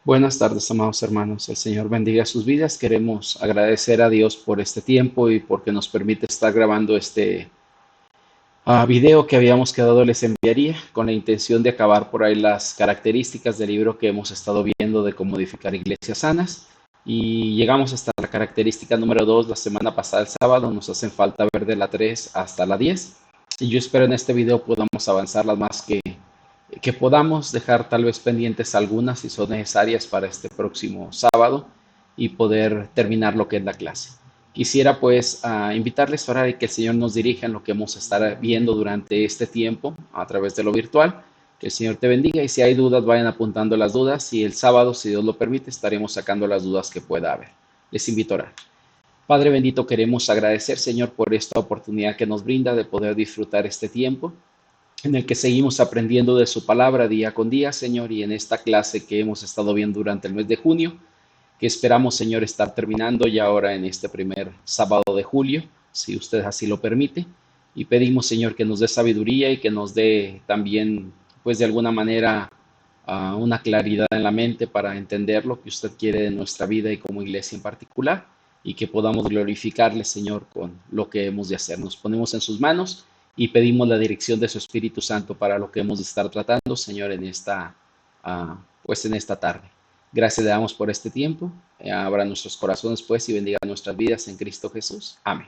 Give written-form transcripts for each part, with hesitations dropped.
Buenas tardes, amados hermanos. El Señor bendiga sus vidas. Queremos agradecer a Dios por este tiempo y porque nos permite estar grabando este video que habíamos quedado les enviaría con la intención de acabar por ahí las características del libro que hemos estado viendo de cómo edificar iglesias sanas. Y llegamos hasta la característica número 2 la semana pasada, el sábado. Nos hacen falta ver de la 3 hasta la 10. Y yo espero en este video podamos avanzar las más que podamos, dejar tal vez pendientes algunas si son necesarias para este próximo sábado y poder terminar lo que es la clase. Quisiera pues invitarles a orar y que el Señor nos dirija en lo que vamos a estar viendo durante este tiempo a través de lo virtual. Que el Señor te bendiga y si hay dudas vayan apuntando las dudas y el sábado, si Dios lo permite, estaremos sacando las dudas que pueda haber. Les invito a orar. Padre bendito, queremos agradecer, Señor, por esta oportunidad que nos brinda de poder disfrutar este tiempo en el que seguimos aprendiendo de su palabra día con día, Señor, y en esta clase que hemos estado viendo durante el mes de junio, que esperamos, Señor, estar terminando ya ahora en este primer sábado de julio, si usted así lo permite, y pedimos, Señor, que nos dé sabiduría y que nos dé también, pues de alguna manera, una claridad en la mente para entender lo que usted quiere de nuestra vida y como iglesia en particular, y que podamos glorificarle, Señor, con lo que hemos de hacer. Nos ponemos en sus manos y pedimos la dirección de su Espíritu Santo para lo que hemos de estar tratando, Señor, en esta tarde. Gracias le damos por este tiempo. Abra nuestros corazones, pues, y bendiga nuestras vidas en Cristo Jesús. Amén.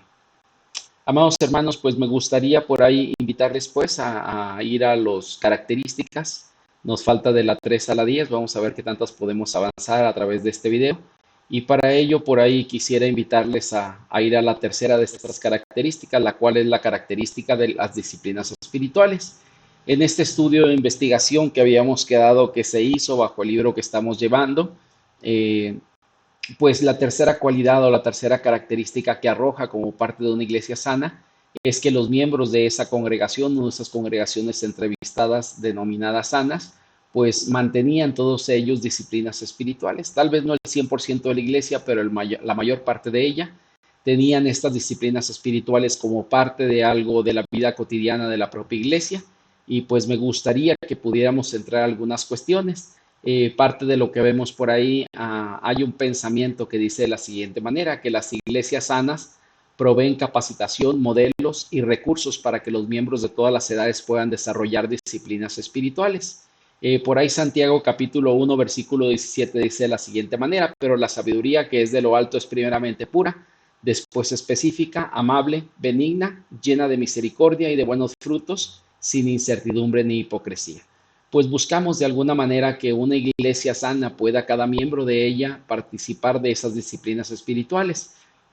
Amados hermanos, pues me gustaría por ahí invitarles, pues, a ir a las características. Nos falta de la 3 a la 10. Vamos a ver qué tantas podemos avanzar a través de este video. Y para ello, por ahí quisiera invitarles a ir a la tercera de estas características, la cual es la característica de las disciplinas espirituales. En este estudio de investigación que habíamos quedado que se hizo bajo el libro que estamos llevando, pues la tercera cualidad o la tercera característica que arroja como parte de una iglesia sana es que los miembros de esa congregación, o esas congregaciones entrevistadas denominadas sanas, pues mantenían todos ellos disciplinas espirituales. Tal vez no el 100% de la iglesia, pero la mayor parte de ella tenían estas disciplinas espirituales como parte de algo de la vida cotidiana de la propia iglesia. Y pues me gustaría que pudiéramos centrar algunas cuestiones. Parte de lo que vemos por ahí, hay un pensamiento que dice de la siguiente manera, que las iglesias sanas proveen capacitación, modelos y recursos para que los miembros de todas las edades puedan desarrollar disciplinas espirituales. Por ahí Santiago capítulo 1 versículo 17 dice de la siguiente manera, pero la sabiduría que es de lo alto es primeramente pura, después específica, amable, benigna, llena de misericordia y de buenos frutos, sin incertidumbre ni hipocresía. Pues buscamos de alguna manera que una iglesia sana pueda cada miembro de ella participar de esas disciplinas espirituales.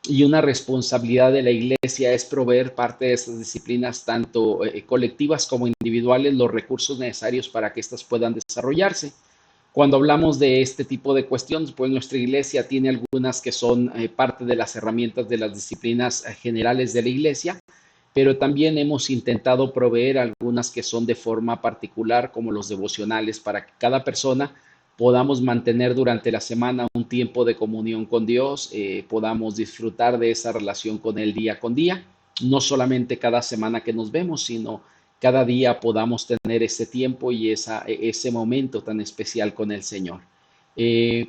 Y una responsabilidad de la iglesia es proveer parte de esas disciplinas, tanto colectivas como individuales, los recursos necesarios para que éstas puedan desarrollarse. Cuando hablamos de este tipo de cuestiones, pues nuestra iglesia tiene algunas que son parte de las herramientas de las disciplinas generales de la iglesia, pero también hemos intentado proveer algunas que son de forma particular, como los devocionales, para que cada persona podamos mantener durante la semana un tiempo de comunión con Dios, podamos disfrutar de esa relación con Él día con día, no solamente cada semana que nos vemos, sino cada día podamos tener ese tiempo y ese momento tan especial con el Señor.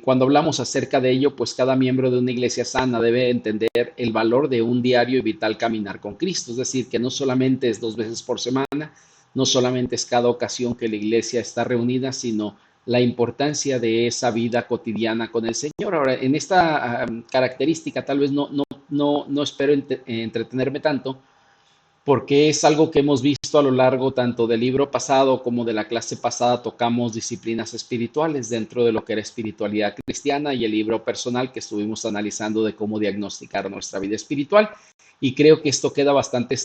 Cuando hablamos acerca de ello, pues cada miembro de una iglesia sana debe entender el valor de un diario y vital caminar con Cristo, es decir, que no solamente es 2 veces por semana, no solamente es cada ocasión que la iglesia está reunida, sino la importancia de esa vida cotidiana con el Señor. Ahora, en esta característica tal vez no espero entretenerme tanto, porque es algo que hemos visto a lo largo tanto del libro pasado como de la clase pasada. Tocamos disciplinas espirituales dentro de lo que era espiritualidad cristiana y el libro personal que estuvimos analizando de cómo diagnosticar nuestra vida espiritual. Y creo que esto queda bastante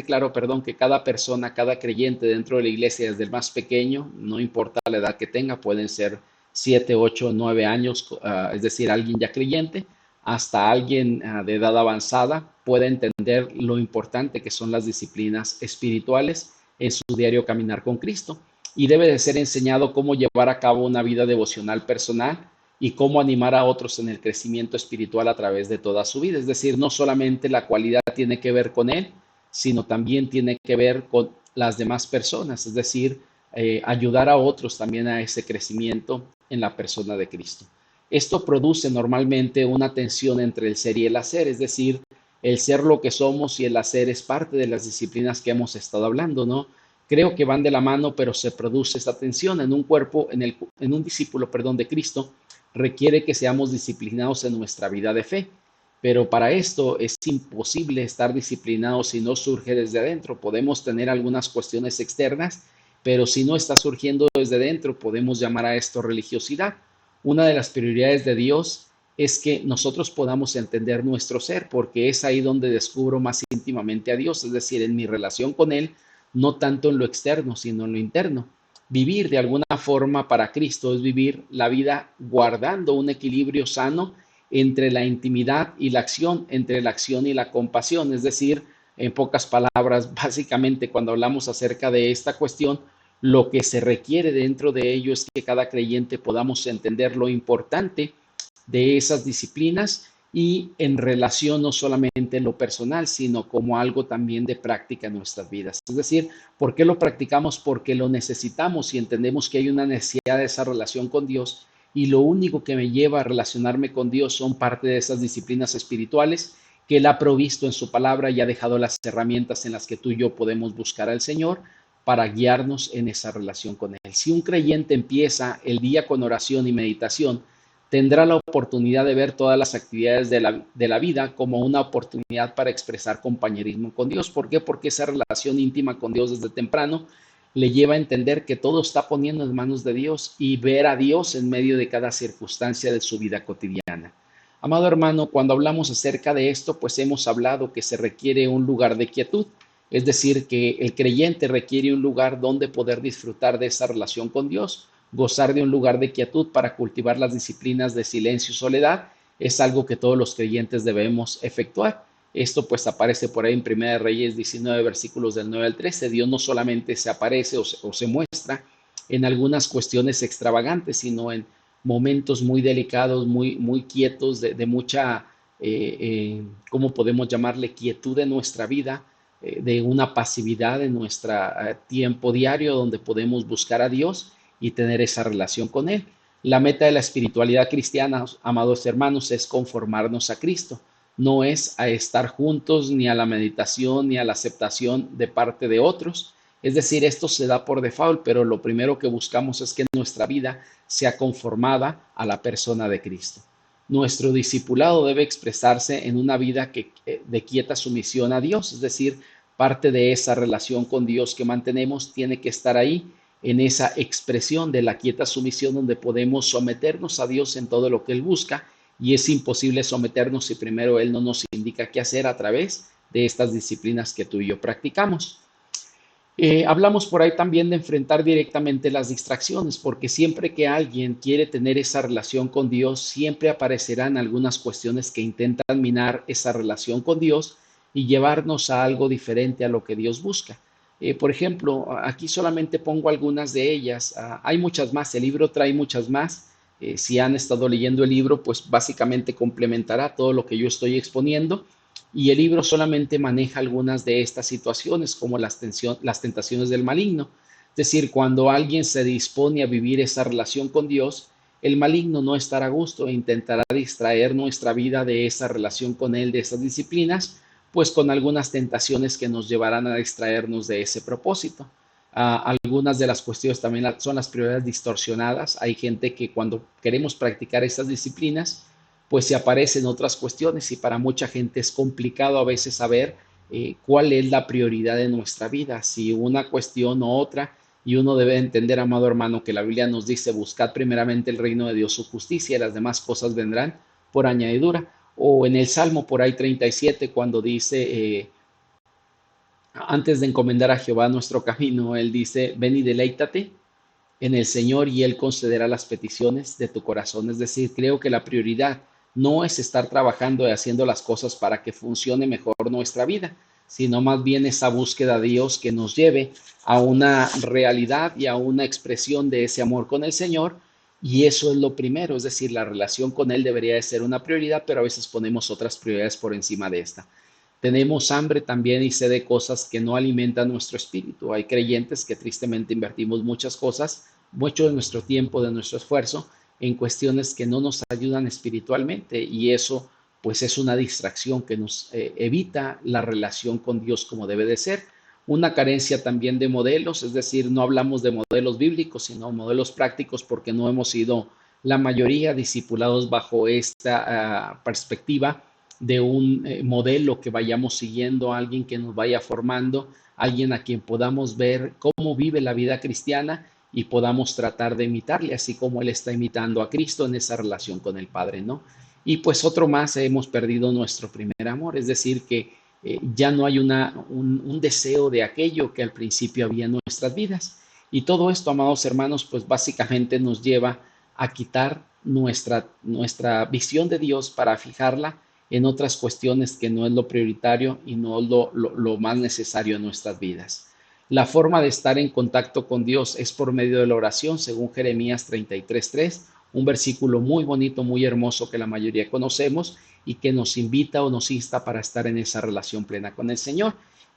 claro, que cada persona, cada creyente dentro de la iglesia, desde el más pequeño, no importa la edad que tenga, pueden ser 7, 8, 9 años, es decir, alguien ya creyente, hasta alguien de edad avanzada pueda entender lo importante que son las disciplinas espirituales en su diario caminar con Cristo. Y debe de ser enseñado cómo llevar a cabo una vida devocional personal y cómo animar a otros en el crecimiento espiritual a través de toda su vida. Es decir, no solamente la cualidad tiene que ver con él, sino también tiene que ver con las demás personas, es decir, ayudar a otros también a ese crecimiento en la persona de Cristo. Esto produce normalmente una tensión entre el ser y el hacer, es decir, el ser lo que somos y el hacer es parte de las disciplinas que hemos estado hablando, ¿no? Creo que van de la mano, pero se produce esta tensión en un cuerpo, en un discípulo, perdón, de Cristo, requiere que seamos disciplinados en nuestra vida de fe. Pero para esto es imposible estar disciplinados si no surge desde adentro. Podemos tener algunas cuestiones externas, pero si no está surgiendo desde dentro, podemos llamar a esto religiosidad. Una de las prioridades de Dios es que nosotros podamos entender nuestro ser, porque es ahí donde descubro más íntimamente a Dios, es decir, en mi relación con Él, no tanto en lo externo, sino en lo interno. Vivir de alguna forma para Cristo es vivir la vida guardando un equilibrio sano entre la intimidad y la acción, entre la acción y la compasión. Es decir, en pocas palabras, básicamente cuando hablamos acerca de esta cuestión, lo que se requiere dentro de ello es que cada creyente podamos entender lo importante de esas disciplinas y en relación no solamente en lo personal, sino como algo también de práctica en nuestras vidas. Es decir, ¿por qué lo practicamos? Porque lo necesitamos y entendemos que hay una necesidad de esa relación con Dios y lo único que me lleva a relacionarme con Dios son parte de esas disciplinas espirituales que Él ha provisto en su palabra y ha dejado las herramientas en las que tú y yo podemos buscar al Señor para guiarnos en esa relación con Él. Si un creyente empieza el día con oración y meditación, tendrá la oportunidad de ver todas las actividades de la vida como una oportunidad para expresar compañerismo con Dios. ¿Por qué? Porque esa relación íntima con Dios desde temprano le lleva a entender que todo está poniendo en manos de Dios y ver a Dios en medio de cada circunstancia de su vida cotidiana. Amado hermano, cuando hablamos acerca de esto, pues hemos hablado que se requiere un lugar de quietud, es decir, que el creyente requiere un lugar donde poder disfrutar de esa relación con Dios. Gozar de un lugar de quietud para cultivar las disciplinas de silencio y soledad es algo que todos los creyentes debemos efectuar. Esto pues aparece por ahí en Primera de Reyes 19, versículos del 9 al 13. Dios no solamente se aparece o se muestra en algunas cuestiones extravagantes, sino en momentos muy delicados, muy quietos, de mucha, ¿cómo podemos llamarle? Quietud en nuestra vida, de una pasividad en nuestro tiempo diario donde podemos buscar a Dios y tener esa relación con Él. La meta de la espiritualidad cristiana, amados hermanos, es conformarnos a Cristo. No es a estar juntos ni a la meditación ni a la aceptación de parte de otros. Es decir, esto se da por default, pero lo primero que buscamos es que nuestra vida sea conformada a la persona de Cristo. Nuestro discipulado debe expresarse en una vida de quieta sumisión a Dios, es decir, parte de esa relación con Dios que mantenemos tiene que estar ahí en esa expresión de la quieta sumisión donde podemos someternos a Dios en todo lo que Él busca y es imposible someternos si primero Él no nos indica qué hacer a través de estas disciplinas que tú y yo practicamos. Hablamos por ahí también de enfrentar directamente las distracciones, porque siempre que alguien quiere tener esa relación con Dios, siempre aparecerán algunas cuestiones que intentan minar esa relación con Dios y llevarnos a algo diferente a lo que Dios busca. Por ejemplo, aquí solamente pongo algunas de ellas. Hay muchas más, el libro trae muchas más. Si han estado leyendo el libro, pues básicamente complementará todo lo que yo estoy exponiendo y el libro solamente maneja algunas de estas situaciones como las tentaciones del maligno. Es decir, cuando alguien se dispone a vivir esa relación con Dios, el maligno no estará a gusto e intentará distraer nuestra vida de esa relación con Él, de esas disciplinas, pues con algunas tentaciones que nos llevarán a distraernos de ese propósito. Algunas de las cuestiones también son las prioridades distorsionadas. Hay gente que cuando queremos practicar estas disciplinas, pues se aparecen otras cuestiones y para mucha gente es complicado a veces saber cuál es la prioridad de nuestra vida, si una cuestión o otra, y uno debe entender, amado hermano, que la Biblia nos dice, buscad primeramente el reino de Dios, su justicia, y las demás cosas vendrán por añadidura. O en el Salmo por ahí 37, cuando dice, antes de encomendar a Jehová nuestro camino, Él dice, ven y deleítate en el Señor y Él concederá las peticiones de tu corazón. Es decir, creo que la prioridad no es estar trabajando y haciendo las cosas para que funcione mejor nuestra vida, sino más bien esa búsqueda de Dios que nos lleve a una realidad y a una expresión de ese amor con el Señor. Y eso es lo primero, es decir, la relación con Él debería de ser una prioridad, pero a veces ponemos otras prioridades por encima de esta. Tenemos hambre también y sed de cosas que no alimentan nuestro espíritu. Hay creyentes que tristemente invertimos muchas cosas, mucho de nuestro tiempo, de nuestro esfuerzo, en cuestiones que no nos ayudan espiritualmente, y eso pues es una distracción que nos evita la relación con Dios como debe de ser. Una carencia también de modelos, es decir, no hablamos de modelos bíblicos, sino modelos prácticos, porque no hemos sido la mayoría discipulados bajo esta perspectiva de un modelo que vayamos siguiendo, alguien que nos vaya formando, alguien a quien podamos ver cómo vive la vida cristiana y podamos tratar de imitarle, así como él está imitando a Cristo en esa relación con el Padre, ¿no? Y pues otro más, hemos perdido nuestro primer amor, es decir, que ya no hay un deseo de aquello que al principio había en nuestras vidas. Y todo esto, amados hermanos, pues básicamente nos lleva a quitar nuestra visión de Dios para fijarla en otras cuestiones que no es lo prioritario y no lo más necesario en nuestras vidas. La forma de estar en contacto con Dios es por medio de la oración, según Jeremías 33:3, un versículo muy bonito, muy hermoso que la mayoría conocemos y que nos invita o nos insta para estar en esa relación plena con el Señor.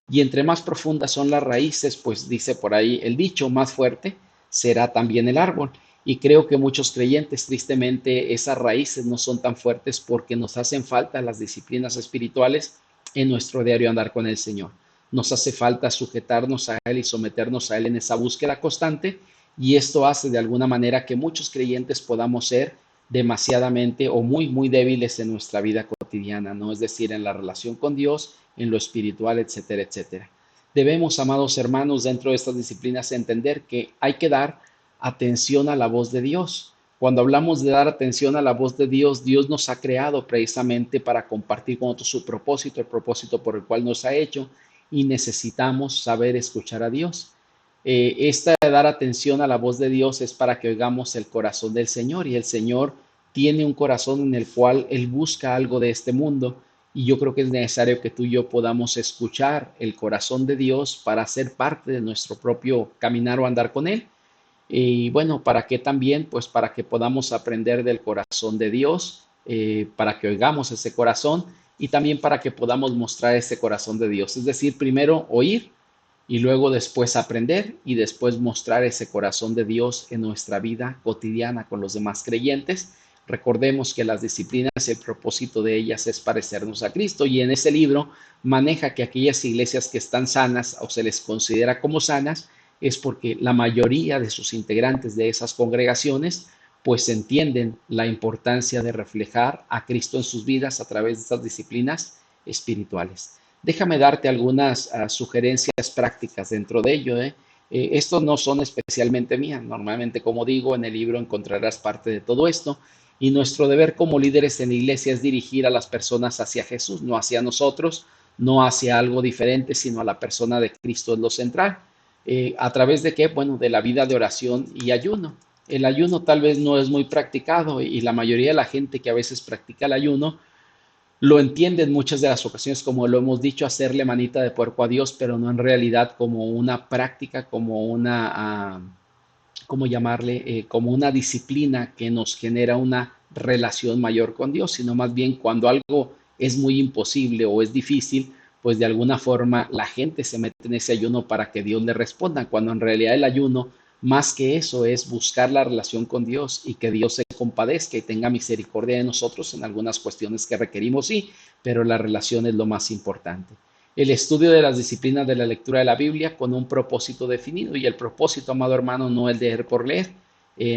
Y entre más profundas son las raíces, pues dice por ahí el dicho, más fuerte será también el árbol. Y creo que muchos creyentes, tristemente, esas raíces no son tan fuertes porque nos hacen falta las disciplinas espirituales en nuestro diario andar con el Señor. Nos hace falta sujetarnos a Él y someternos a Él en esa búsqueda constante, y esto hace de alguna manera que muchos creyentes podamos ser demasiadamente o muy débiles en nuestra vida cotidiana, ¿no? Es decir, en la relación con Dios, en lo espiritual, etcétera, etcétera. Debemos, amados hermanos, dentro de estas disciplinas entender que hay que dar atención a la voz de Dios. Cuando hablamos de dar atención a la voz de Dios, Dios nos ha creado precisamente para compartir con otros su propósito, el propósito por el cual nos ha hecho, y necesitamos saber escuchar a Dios. Esta de dar atención a la voz de Dios es para que oigamos el corazón del Señor, y el Señor tiene un corazón en el cual Él busca algo de este mundo, y yo creo que es necesario que tú y yo podamos escuchar el corazón de Dios para ser parte de nuestro propio caminar o andar con Él. Y bueno, ¿para qué también? Pues para que podamos aprender del corazón de Dios, para que oigamos ese corazón y también para que podamos mostrar ese corazón de Dios. Es decir, primero oír y luego después aprender y después mostrar ese corazón de Dios en nuestra vida cotidiana con los demás creyentes. Recordemos que las disciplinas, el propósito de ellas es parecernos a Cristo, y en ese libro maneja que aquellas iglesias que están sanas o se les considera como sanas es porque la mayoría de sus integrantes de esas congregaciones pues entienden la importancia de reflejar a Cristo en sus vidas a través de estas disciplinas espirituales. Déjame darte algunas sugerencias prácticas dentro de ello. Estos no son especialmente mías. Normalmente, como digo, en el libro encontrarás parte de todo esto. Y nuestro deber como líderes en la iglesia es dirigir a las personas hacia Jesús, no hacia nosotros, no hacia algo diferente, sino a la persona de Cristo es lo central. ¿A través de qué? Bueno, de la vida de oración y ayuno. El ayuno tal vez no es muy practicado, y la mayoría de la gente que a veces practica el ayuno lo entiende en muchas de las ocasiones, como lo hemos dicho, hacerle manita de puerco a Dios, pero no en realidad como una práctica, como una, ¿cómo llamarle? Como una disciplina que nos genera una relación mayor con Dios, sino más bien cuando algo es muy imposible o es difícil, pues de alguna forma la gente se mete en ese ayuno para que Dios le responda, cuando en realidad el ayuno, más que eso, es buscar la relación con Dios y que Dios se compadezca y tenga misericordia de nosotros en algunas cuestiones que requerimos, sí, pero la relación es lo más importante. El estudio de las disciplinas de la lectura de la Biblia con un propósito definido, y el propósito, amado hermano, no es leer por leer.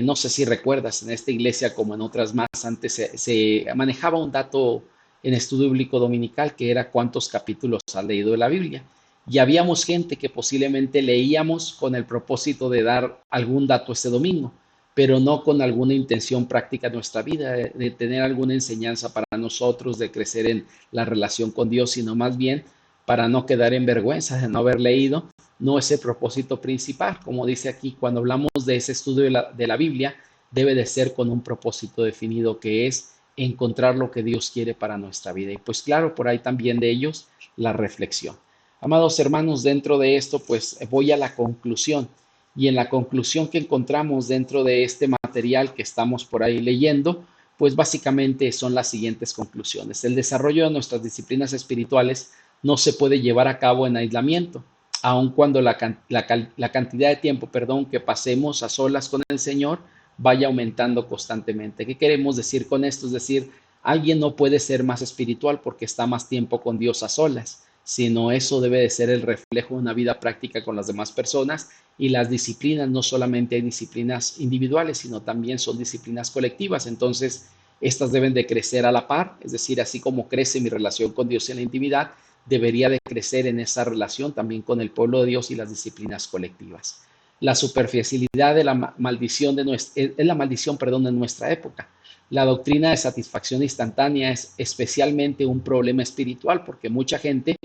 No sé si recuerdas, en esta iglesia como en otras más, antes se manejaba un dato en estudio bíblico dominical que era cuántos capítulos has leído de la Biblia. Y habíamos gente que posiblemente leíamos con el propósito de dar algún dato este domingo, pero no con alguna intención práctica en nuestra vida, de tener alguna enseñanza para nosotros, de crecer en la relación con Dios, sino más bien para no quedar en vergüenza de no haber leído. No es el propósito principal. Como dice aquí, cuando hablamos de ese estudio de la Biblia, debe de ser con un propósito definido, que es encontrar lo que Dios quiere para nuestra vida. Y pues claro, por ahí también de ellos la reflexión. Amados hermanos, dentro de esto pues voy a la conclusión, y en la conclusión que encontramos dentro de este material que estamos por ahí leyendo, pues básicamente son las siguientes conclusiones. El desarrollo de nuestras disciplinas espirituales no se puede llevar a cabo en aislamiento, aun cuando la cantidad de tiempo, que pasemos a solas con el Señor, vaya aumentando constantemente. ¿Qué queremos decir con esto? Es decir, alguien no puede ser más espiritual porque está más tiempo con Dios a solas, sino eso debe de ser el reflejo de una vida práctica con las demás personas. Y las disciplinas, no solamente hay disciplinas individuales, sino también son disciplinas colectivas. Entonces, estas deben de crecer a la par, es decir, así como crece mi relación con Dios en la intimidad, debería de crecer en esa relación también con el pueblo de Dios y las disciplinas colectivas. La superficialidad de la maldición es la maldición, perdón, de nuestra época. La doctrina de satisfacción instantánea es especialmente un problema espiritual porque mucha gente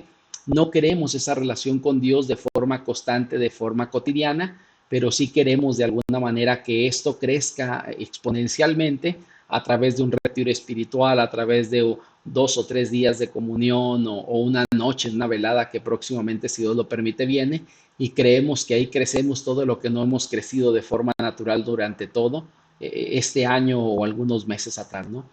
no queremos esa relación con Dios de forma constante, de forma cotidiana, pero sí queremos de alguna manera que esto crezca exponencialmente a través de un retiro espiritual, a través de 2 o 3 días de comunión o una noche, una velada que próximamente, si Dios lo permite, viene, y creemos que ahí crecemos todo lo que no hemos crecido de forma natural durante todo este año o algunos meses atrás, ¿no?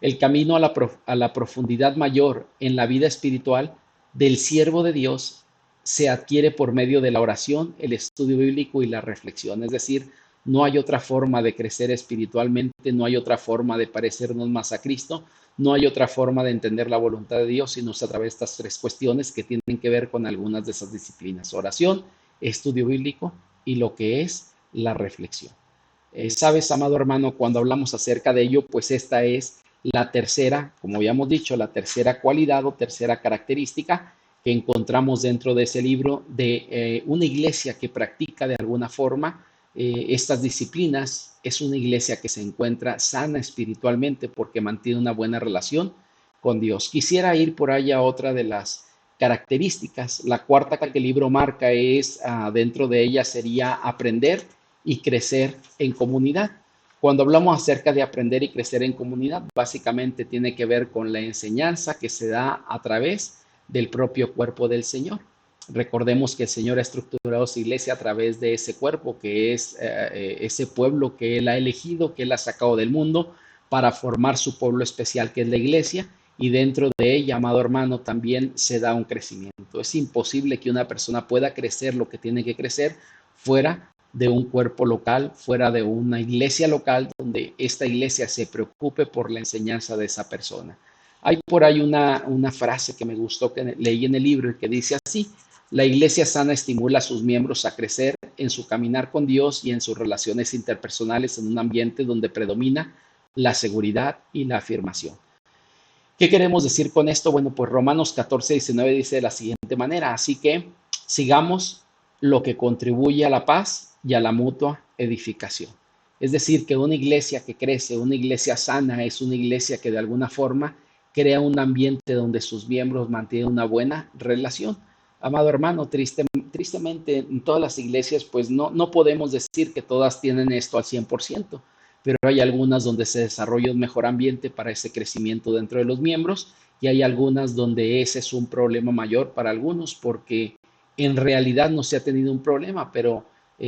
El camino a la profundidad mayor en la vida espiritual del siervo de Dios se adquiere por medio de la oración, el estudio bíblico y la reflexión. Es decir, no hay otra forma de crecer espiritualmente, no hay otra forma de parecernos más a Cristo, no hay otra forma de entender la voluntad de Dios, sino a través de estas 3 cuestiones que tienen que ver con algunas de esas disciplinas: oración, estudio bíblico y lo que es la reflexión. Sabes, amado hermano, cuando hablamos acerca de ello, pues esta es la tercera, como habíamos dicho, la tercera cualidad o tercera característica que encontramos dentro de ese libro de una iglesia que practica de alguna forma estas disciplinas. Es una iglesia que se encuentra sana espiritualmente porque mantiene una buena relación con Dios. Quisiera ir por ahí a otra de las características. La cuarta que el libro marca es, dentro de ella, sería aprender y crecer en comunidad. Cuando hablamos acerca de aprender y crecer en comunidad, básicamente tiene que ver con la enseñanza que se da a través del propio cuerpo del Señor. Recordemos que el Señor ha estructurado su iglesia a través de ese cuerpo, que es ese pueblo que Él ha elegido, que Él ha sacado del mundo para formar su pueblo especial, que es la iglesia, y dentro de ella, amado hermano, también se da un crecimiento. Es imposible que una persona pueda crecer lo que tiene que crecer fuera de un cuerpo local, fuera de una iglesia local, donde esta iglesia se preocupe por la enseñanza de esa persona. Hay por ahí una frase que me gustó, que leí en el libro, y que dice así: la iglesia sana estimula a sus miembros a crecer en su caminar con Dios y en sus relaciones interpersonales en un ambiente donde predomina la seguridad y la afirmación. ¿Qué queremos decir con esto? Bueno, pues Romanos 14:19 dice de la siguiente manera: así que sigamos lo que contribuye a la paz y a la mutua edificación. Es decir, que una iglesia que crece, una iglesia sana, es una iglesia que de alguna forma crea un ambiente donde sus miembros mantienen una buena relación. Amado hermano, tristemente en todas las iglesias pues no podemos decir que todas tienen esto al 100%, pero hay algunas donde se desarrolla un mejor ambiente para ese crecimiento dentro de los miembros, y hay algunas donde ese es un problema mayor para algunos porque en realidad no se ha tenido un problema, pero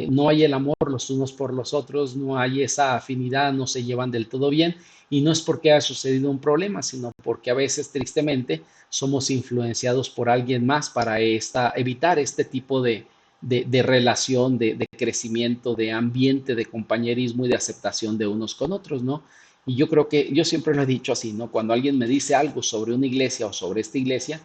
no hay el amor los unos por los otros, no hay esa afinidad, no se llevan del todo bien, y no es porque haya sucedido un problema, sino porque a veces tristemente somos influenciados por alguien más para evitar este tipo de relación, de crecimiento, de ambiente, de compañerismo y de aceptación de unos con otros, ¿no? Y yo creo que yo siempre lo he dicho así, ¿no? Cuando alguien me dice algo sobre una iglesia o sobre esta iglesia,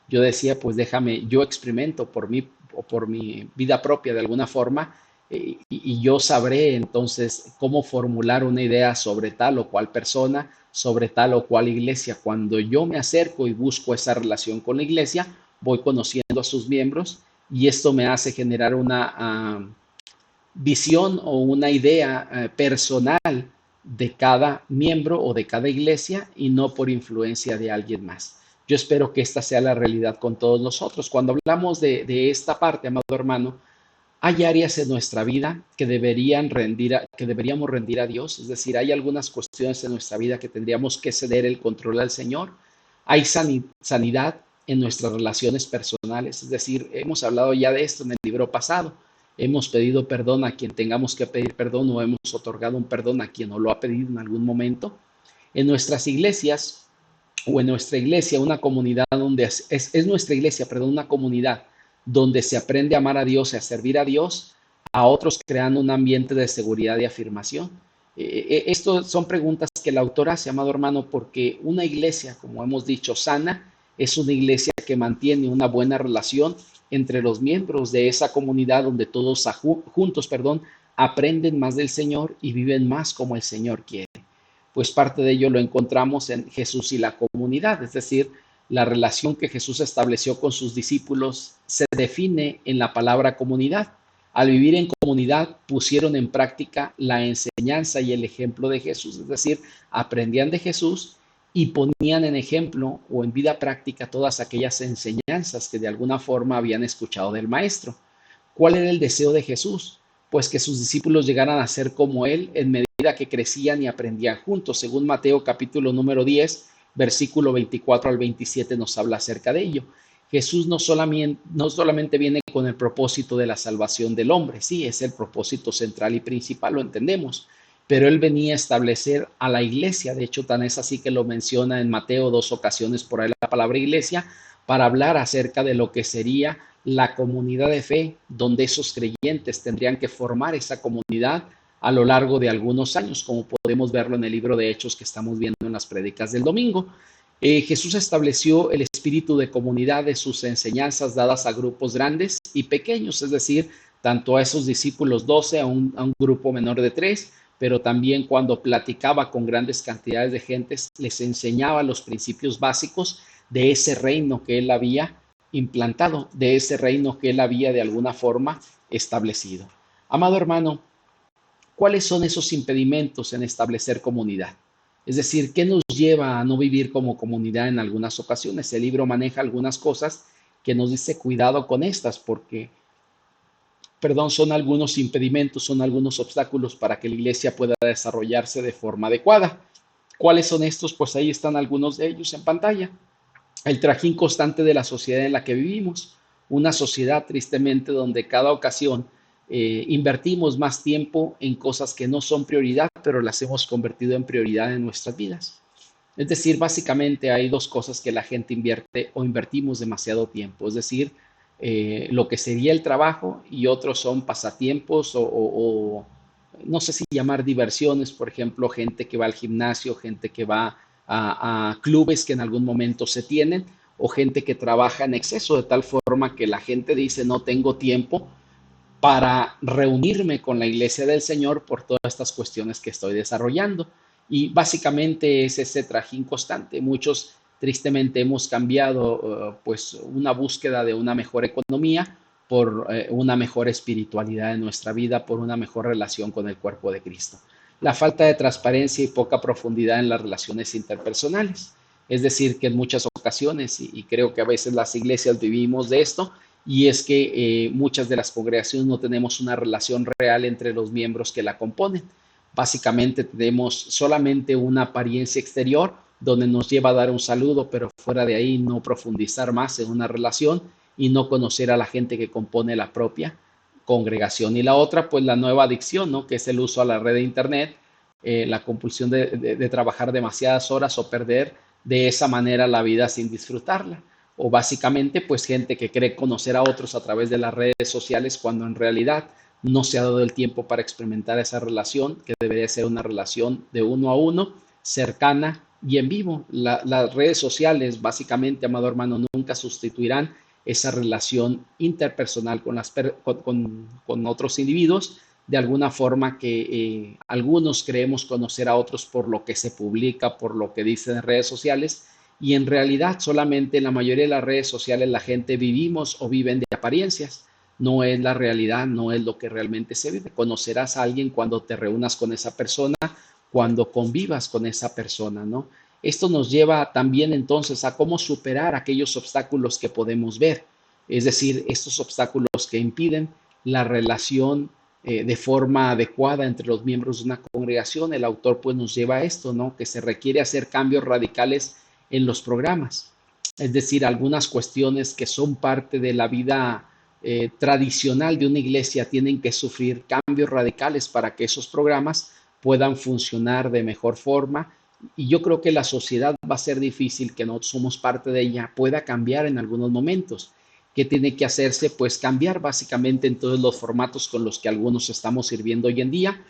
yo decía, pues déjame, yo experimento por mí o por mi vida propia de alguna forma, y yo sabré entonces cómo formular una idea sobre tal o cual persona, sobre tal o cual iglesia. Cuando yo me acerco y busco esa relación con la iglesia, voy conociendo a sus miembros, y esto me hace generar una visión o una idea personal de cada miembro o de cada iglesia, y no por influencia de alguien más. Yo espero que esta sea la realidad con todos nosotros. Cuando hablamos de esta parte, amado hermano, hay áreas en nuestra vida que deberíamos rendir a Dios. Es decir, hay algunas cuestiones en nuestra vida que tendríamos que ceder el control al Señor. Hay sanidad en nuestras relaciones personales. Es decir, hemos hablado ya de esto en el libro pasado. Hemos pedido perdón a quien tengamos que pedir perdón, o hemos otorgado un perdón a quien no lo ha pedido en algún momento. En nuestras iglesias, o en nuestra iglesia, una comunidad donde es nuestra iglesia, perdón, una comunidad donde se aprende a amar a Dios y a servir a Dios, a otros, creando un ambiente de seguridad y afirmación. Esto son preguntas que el autor hace, amado hermano, porque una iglesia, como hemos dicho, sana, es una iglesia que mantiene una buena relación entre los miembros de esa comunidad donde todos juntos, aprenden más del Señor y viven más como el Señor quiere. Pues parte de ello lo encontramos en Jesús y la comunidad, es decir, la relación que Jesús estableció con sus discípulos se define en la palabra comunidad. Al vivir en comunidad pusieron en práctica la enseñanza y el ejemplo de Jesús, es decir, aprendían de Jesús y ponían en ejemplo o en vida práctica todas aquellas enseñanzas que de alguna forma habían escuchado del Maestro. ¿Cuál era el deseo de Jesús? Pues que sus discípulos llegaran a ser como Él en medida que crecían y aprendían juntos. Según Mateo capítulo número 10, versículo 24 al 27 nos habla acerca de ello. Jesús no solamente viene con el propósito de la salvación del hombre, sí, es el propósito central y principal, lo entendemos, pero Él venía a establecer a la iglesia, de hecho tan es así que lo menciona en Mateo 2 ocasiones por ahí la palabra iglesia, para hablar acerca de lo que sería la comunidad de fe, donde esos creyentes tendrían que formar esa comunidad a lo largo de algunos años, como podemos verlo en el libro de Hechos que estamos viendo en las prédicas del domingo. Jesús estableció el espíritu de comunidad de sus enseñanzas dadas a grupos grandes y pequeños, es decir, tanto a esos discípulos 12, a un grupo menor de 3, pero también cuando platicaba con grandes cantidades de gentes, les enseñaba los principios básicos de ese reino que él había implantado, de ese reino que él había de alguna forma establecido. Amado hermano, ¿cuáles son esos impedimentos en establecer comunidad? Es decir, ¿qué nos lleva a no vivir como comunidad en algunas ocasiones? El libro maneja algunas cosas que nos dice cuidado con estas, porque, son algunos impedimentos, son algunos obstáculos para que la iglesia pueda desarrollarse de forma adecuada. ¿Cuáles son estos? Pues ahí están algunos de ellos en pantalla. El trajín constante de la sociedad en la que vivimos, una sociedad tristemente donde cada ocasión invertimos más tiempo en cosas que no son prioridad, pero las hemos convertido en prioridad en nuestras vidas. Es decir, básicamente hay dos cosas que la gente invierte o invertimos demasiado tiempo, es decir, lo que sería el trabajo y otros son pasatiempos o no sé si llamar diversiones, por ejemplo, gente que va al gimnasio, gente que va a clubes que en algún momento se tienen o gente que trabaja en exceso de tal forma que la gente dice no tengo tiempo para reunirme con la iglesia del Señor por todas estas cuestiones que estoy desarrollando. Y básicamente es ese trajín constante. Muchos tristemente hemos cambiado pues una búsqueda de una mejor economía por una mejor espiritualidad en nuestra vida, por una mejor relación con el cuerpo de Cristo. La falta de transparencia y poca profundidad en las relaciones interpersonales. Es decir, que en muchas ocasiones, y creo que a veces las iglesias vivimos de esto, y es que muchas de las congregaciones no tenemos una relación real entre los miembros que la componen. Básicamente tenemos solamente una apariencia exterior donde nos lleva a dar un saludo, pero fuera de ahí no profundizar más en una relación y no conocer a la gente que compone la propia congregación. Y la otra, pues la nueva adicción, ¿no? Que es el uso a la red de Internet, la compulsión de trabajar demasiadas horas o perder de esa manera la vida sin disfrutarla. O básicamente, pues gente que cree conocer a otros a través de las redes sociales cuando en realidad no se ha dado el tiempo para experimentar esa relación, que debería ser una relación de uno a uno, cercana y en vivo. Las redes sociales, básicamente, amado hermano, nunca sustituirán esa relación interpersonal con otros individuos, de alguna forma que algunos creemos conocer a otros por lo que se publica, por lo que dicen en redes sociales, y en realidad solamente en la mayoría de las redes sociales la gente vivimos o viven de apariencias. No es la realidad, no es lo que realmente se vive. Conocerás a alguien cuando te reúnas con esa persona, cuando convivas con esa persona, ¿no? Esto nos lleva también entonces a cómo superar aquellos obstáculos que podemos ver, es decir, estos obstáculos que impiden la relación de forma adecuada entre los miembros de una congregación. El autor pues nos lleva a esto, ¿no? Que se requiere hacer cambios radicales en los programas, es decir, algunas cuestiones que son parte de la vida tradicional de una iglesia tienen que sufrir cambios radicales para que esos programas puedan funcionar de mejor forma. Y yo creo que la sociedad va a ser difícil, que nosotros somos parte de ella, pueda cambiar en algunos momentos. ¿Qué tiene que hacerse? Pues cambiar básicamente en todos los formatos con los que algunos estamos sirviendo hoy en día,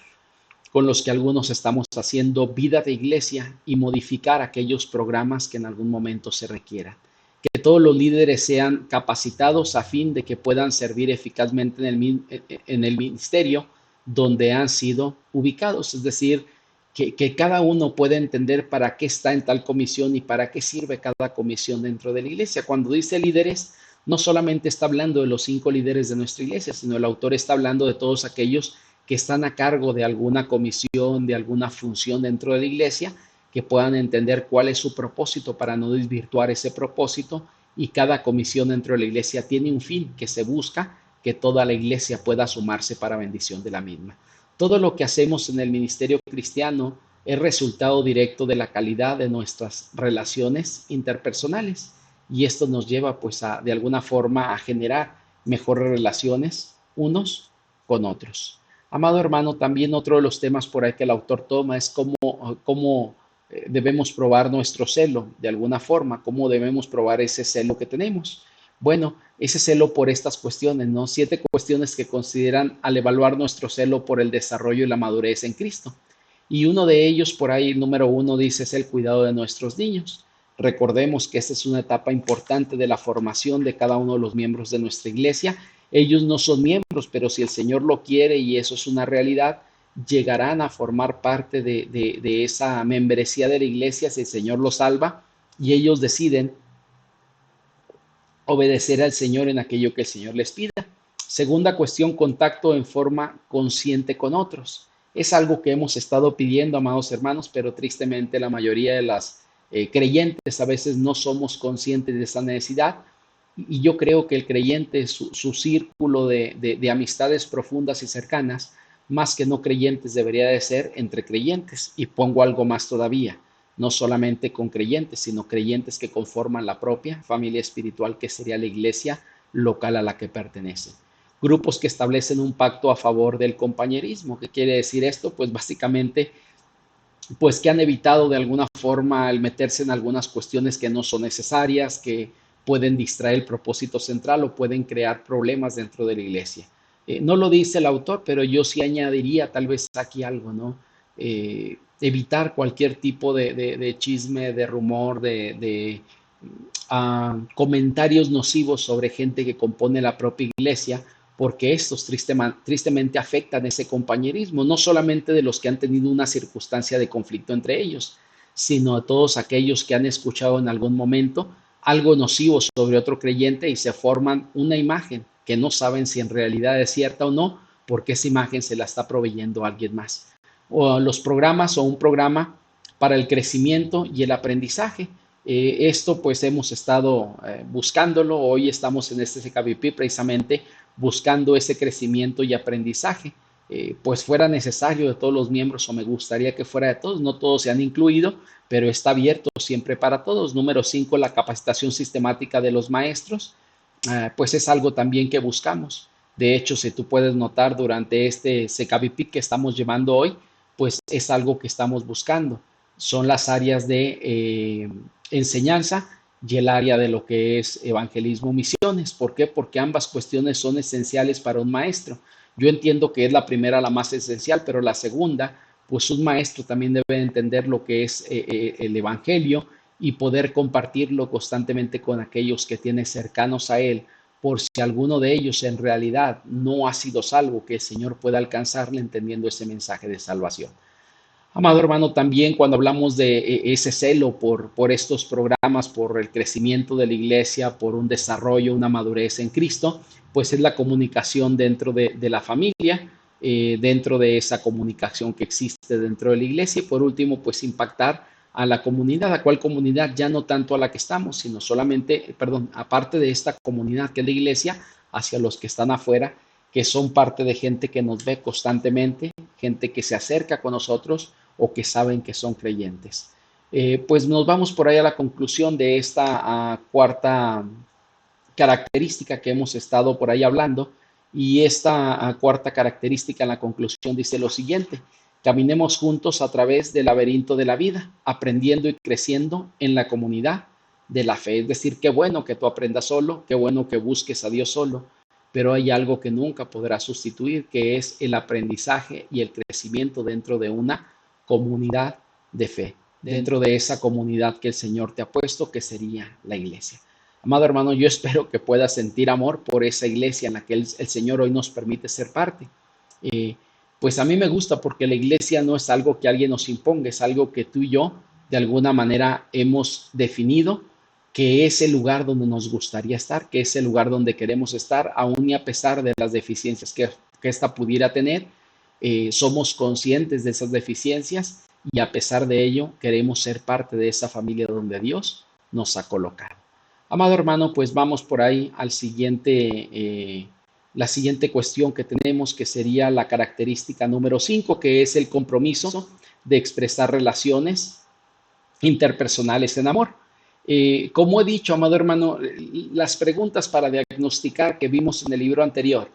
con los que algunos estamos haciendo vida de iglesia y modificar aquellos programas que en algún momento se requieran. Que todos los líderes sean capacitados a fin de que puedan servir eficazmente en el ministerio donde han sido ubicados, es decir, que cada uno pueda entender para qué está en tal comisión y para qué sirve cada comisión dentro de la iglesia. Cuando dice líderes, no solamente está hablando de los 5 líderes de nuestra iglesia, sino el autor está hablando de todos aquellos que están a cargo de alguna comisión, de alguna función dentro de la iglesia, que puedan entender cuál es su propósito para no desvirtuar ese propósito, y cada comisión dentro de la iglesia tiene un fin que se busca que toda la iglesia pueda sumarse para bendición de la misma. Todo lo que hacemos en el ministerio cristiano es resultado directo de la calidad de nuestras relaciones interpersonales, y esto nos lleva pues de alguna forma a generar mejores relaciones unos con otros. Amado hermano, también otro de los temas por ahí que el autor toma es cómo debemos probar nuestro celo de alguna forma, cómo debemos probar ese celo que tenemos. Bueno, ese celo por estas cuestiones, ¿no? 7 cuestiones que consideran al evaluar nuestro celo por el desarrollo y la madurez en Cristo. Y uno de ellos, por ahí, número 1, dice, es el cuidado de nuestros niños. Recordemos que esta es una etapa importante de la formación de cada uno de los miembros de nuestra iglesia. Ellos no son miembros, pero si el Señor lo quiere y eso es una realidad, llegarán a formar parte de esa membresía de la iglesia si el Señor los salva y ellos deciden obedecer al Señor en aquello que el Señor les pida. Segunda cuestión, contacto en forma consciente con otros. Es algo que hemos estado pidiendo, amados hermanos, pero tristemente la mayoría de las creyentes a veces no somos conscientes de esa necesidad. Y yo creo que el creyente, su círculo de amistades profundas y cercanas, más que no creyentes, debería de ser entre creyentes. Y pongo algo más todavía, no solamente con creyentes, sino creyentes que conforman la propia familia espiritual, que sería la iglesia local a la que pertenecen. Grupos que establecen un pacto a favor del compañerismo. ¿Qué quiere decir esto? Pues básicamente, pues que han evitado de alguna forma el meterse en algunas cuestiones que no son necesarias, que pueden distraer el propósito central o pueden crear problemas dentro de la iglesia. No lo dice el autor, pero yo sí añadiría tal vez aquí algo, ¿no? Evitar cualquier tipo de chisme, de rumor, de comentarios nocivos sobre gente que compone la propia iglesia, porque estos tristemente afectan ese compañerismo, no solamente de los que han tenido una circunstancia de conflicto entre ellos, sino de todos aquellos que han escuchado en algún momento algo nocivo sobre otro creyente y se forman una imagen que no saben si en realidad es cierta o no, porque esa imagen se la está proveyendo alguien más. O los programas o un programa para el crecimiento y el aprendizaje. Esto pues hemos estado buscándolo. Hoy estamos en este CKVP precisamente buscando ese crecimiento y aprendizaje. Pues fuera necesario de todos los miembros, o me gustaría que fuera de todos, no todos se han incluido, pero está abierto siempre para todos. Número 5, la capacitación sistemática de los maestros, pues es algo también que buscamos. De hecho, si tú puedes notar durante este CKVP que estamos llevando hoy, pues es algo que estamos buscando. Son las áreas de enseñanza y el área de lo que es evangelismo, misiones. ¿Por qué? Porque ambas cuestiones son esenciales para un maestro. Yo entiendo que es la primera la más esencial, pero la segunda, pues un maestro también debe entender lo que es el evangelio y poder compartirlo constantemente con aquellos que tiene cercanos a él, por si alguno de ellos en realidad no ha sido salvo, que el Señor pueda alcanzarle entendiendo ese mensaje de salvación. Amado hermano, también cuando hablamos de ese celo por estos programas, por el crecimiento de la iglesia, por un desarrollo, una madurez en Cristo, pues es la comunicación dentro de la familia, dentro de esa comunicación que existe dentro de la iglesia y por último, pues impactar a la comunidad. ¿A cuál comunidad? Ya no tanto a la que estamos, sino solamente, perdón, aparte de esta comunidad que es la iglesia, hacia los que están afuera, que son parte de gente que nos ve constantemente, gente que se acerca con nosotros o que saben que son creyentes. Pues nos vamos por ahí a la conclusión de esta cuarta característica que hemos estado por ahí hablando, y esta cuarta característica en la conclusión dice lo siguiente: caminemos juntos a través del laberinto de la vida, aprendiendo y creciendo en la comunidad de la fe. Es decir, qué bueno que tú aprendas solo, qué bueno que busques a Dios solo, pero hay algo que nunca podrá sustituir, que es el aprendizaje y el crecimiento dentro de una comunidad de fe, dentro de esa comunidad que el Señor te ha puesto, que sería la iglesia. Amado hermano, yo espero que puedas sentir amor por esa iglesia en la que el Señor hoy nos permite ser parte. Pues a mí me gusta porque la iglesia no es algo que alguien nos imponga, es algo que tú y yo de alguna manera hemos definido, que es el lugar donde nos gustaría estar, que es el lugar donde queremos estar, aún y a pesar de las deficiencias que ésta pudiera tener. Somos conscientes de esas deficiencias y a pesar de ello queremos ser parte de esa familia donde Dios nos ha colocado. Amado hermano, pues vamos por ahí al la siguiente cuestión que tenemos, que sería la característica número 5, que es el compromiso de expresar relaciones interpersonales en amor. Como he dicho, amado hermano, las preguntas para diagnosticar que vimos en el libro anterior